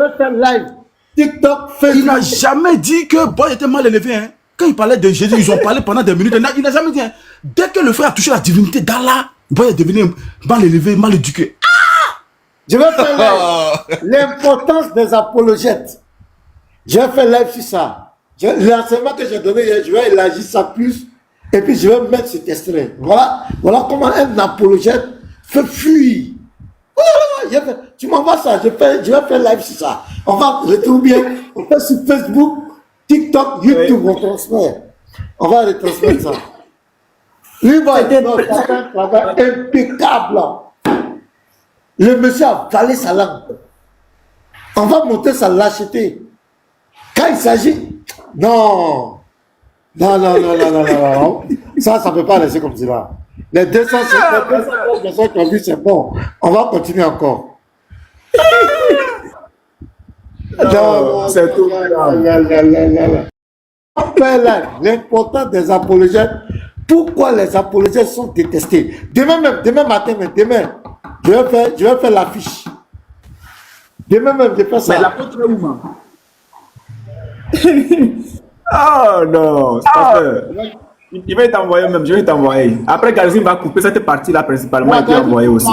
TikTok, Facebook. Il n'a jamais dit que Boy était mal élevé, hein. Quand il parlait de Jésus, ils ont parlé pendant des minutes. Il n'a jamais dit, hein. Dès que le frère a touché la divinité d'Allah, Boy est devenu mal élevé, mal éduqué. Je vais faire l'importance des apologètes. Je vais faire live sur ça. L'enseignement que j'ai donné hier, je vais élargir ça plus. Et puis je vais mettre cet extrait. Voilà comment un apologète fait fuir. Tu m'envoies ça, je vais faire live sur ça. On va retrouver bien. On fait sur Facebook, TikTok, YouTube, on transmet. On va retransmettre ça. Lui va être un travail impeccable. Le monsieur a valé sa langue. On va monter sa lâcheté. Quand il s'agit... Non. Ça ne peut pas laisser comme cela. Les 250 personnes qui ont vu, c'est bon. On va continuer encore. Non, c'est tout. L'importance des apologètes. Pourquoi les apologètes sont détestés? Demain matin, je vais faire l'affiche. Demain même, je fais ça. Mais l'apôtre est où, man? Oh non, c'est pas peur. Il va t'envoyer même, je vais t'envoyer. Après, Garzim va couper cette partie-là principalement et puis envoyer aussi.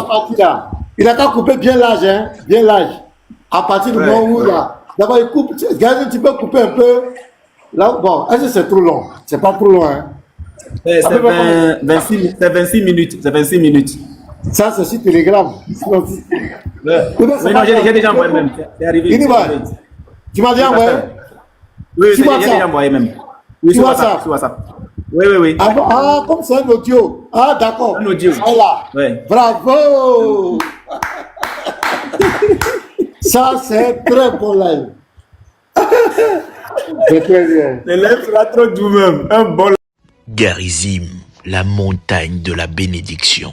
Il a qu'à couper bien large, hein? Bien large. À partir du moment où là. D'abord, il coupe. Garzim, tu peux couper un peu. Là, bon, est-ce que c'est trop long? C'est pas trop long, hein? C'est 26 minutes. C'est 26 minutes. Ça, c'est sur Telegram. Ouais. Mais non, j'ai déjà envoyé même. C'est arrivé. Tu m'as déjà envoyé? Oui, j'ai déjà envoyé même. Oui, sur WhatsApp. Oui. Ah, comme c'est un audio. Ah, d'accord. Un audio. Voilà. Ouais. Bravo. Ça, c'est très bon live. C'est très bien. Le live sera trop doux même. Un bon live. Garizim, la montagne de la bénédiction.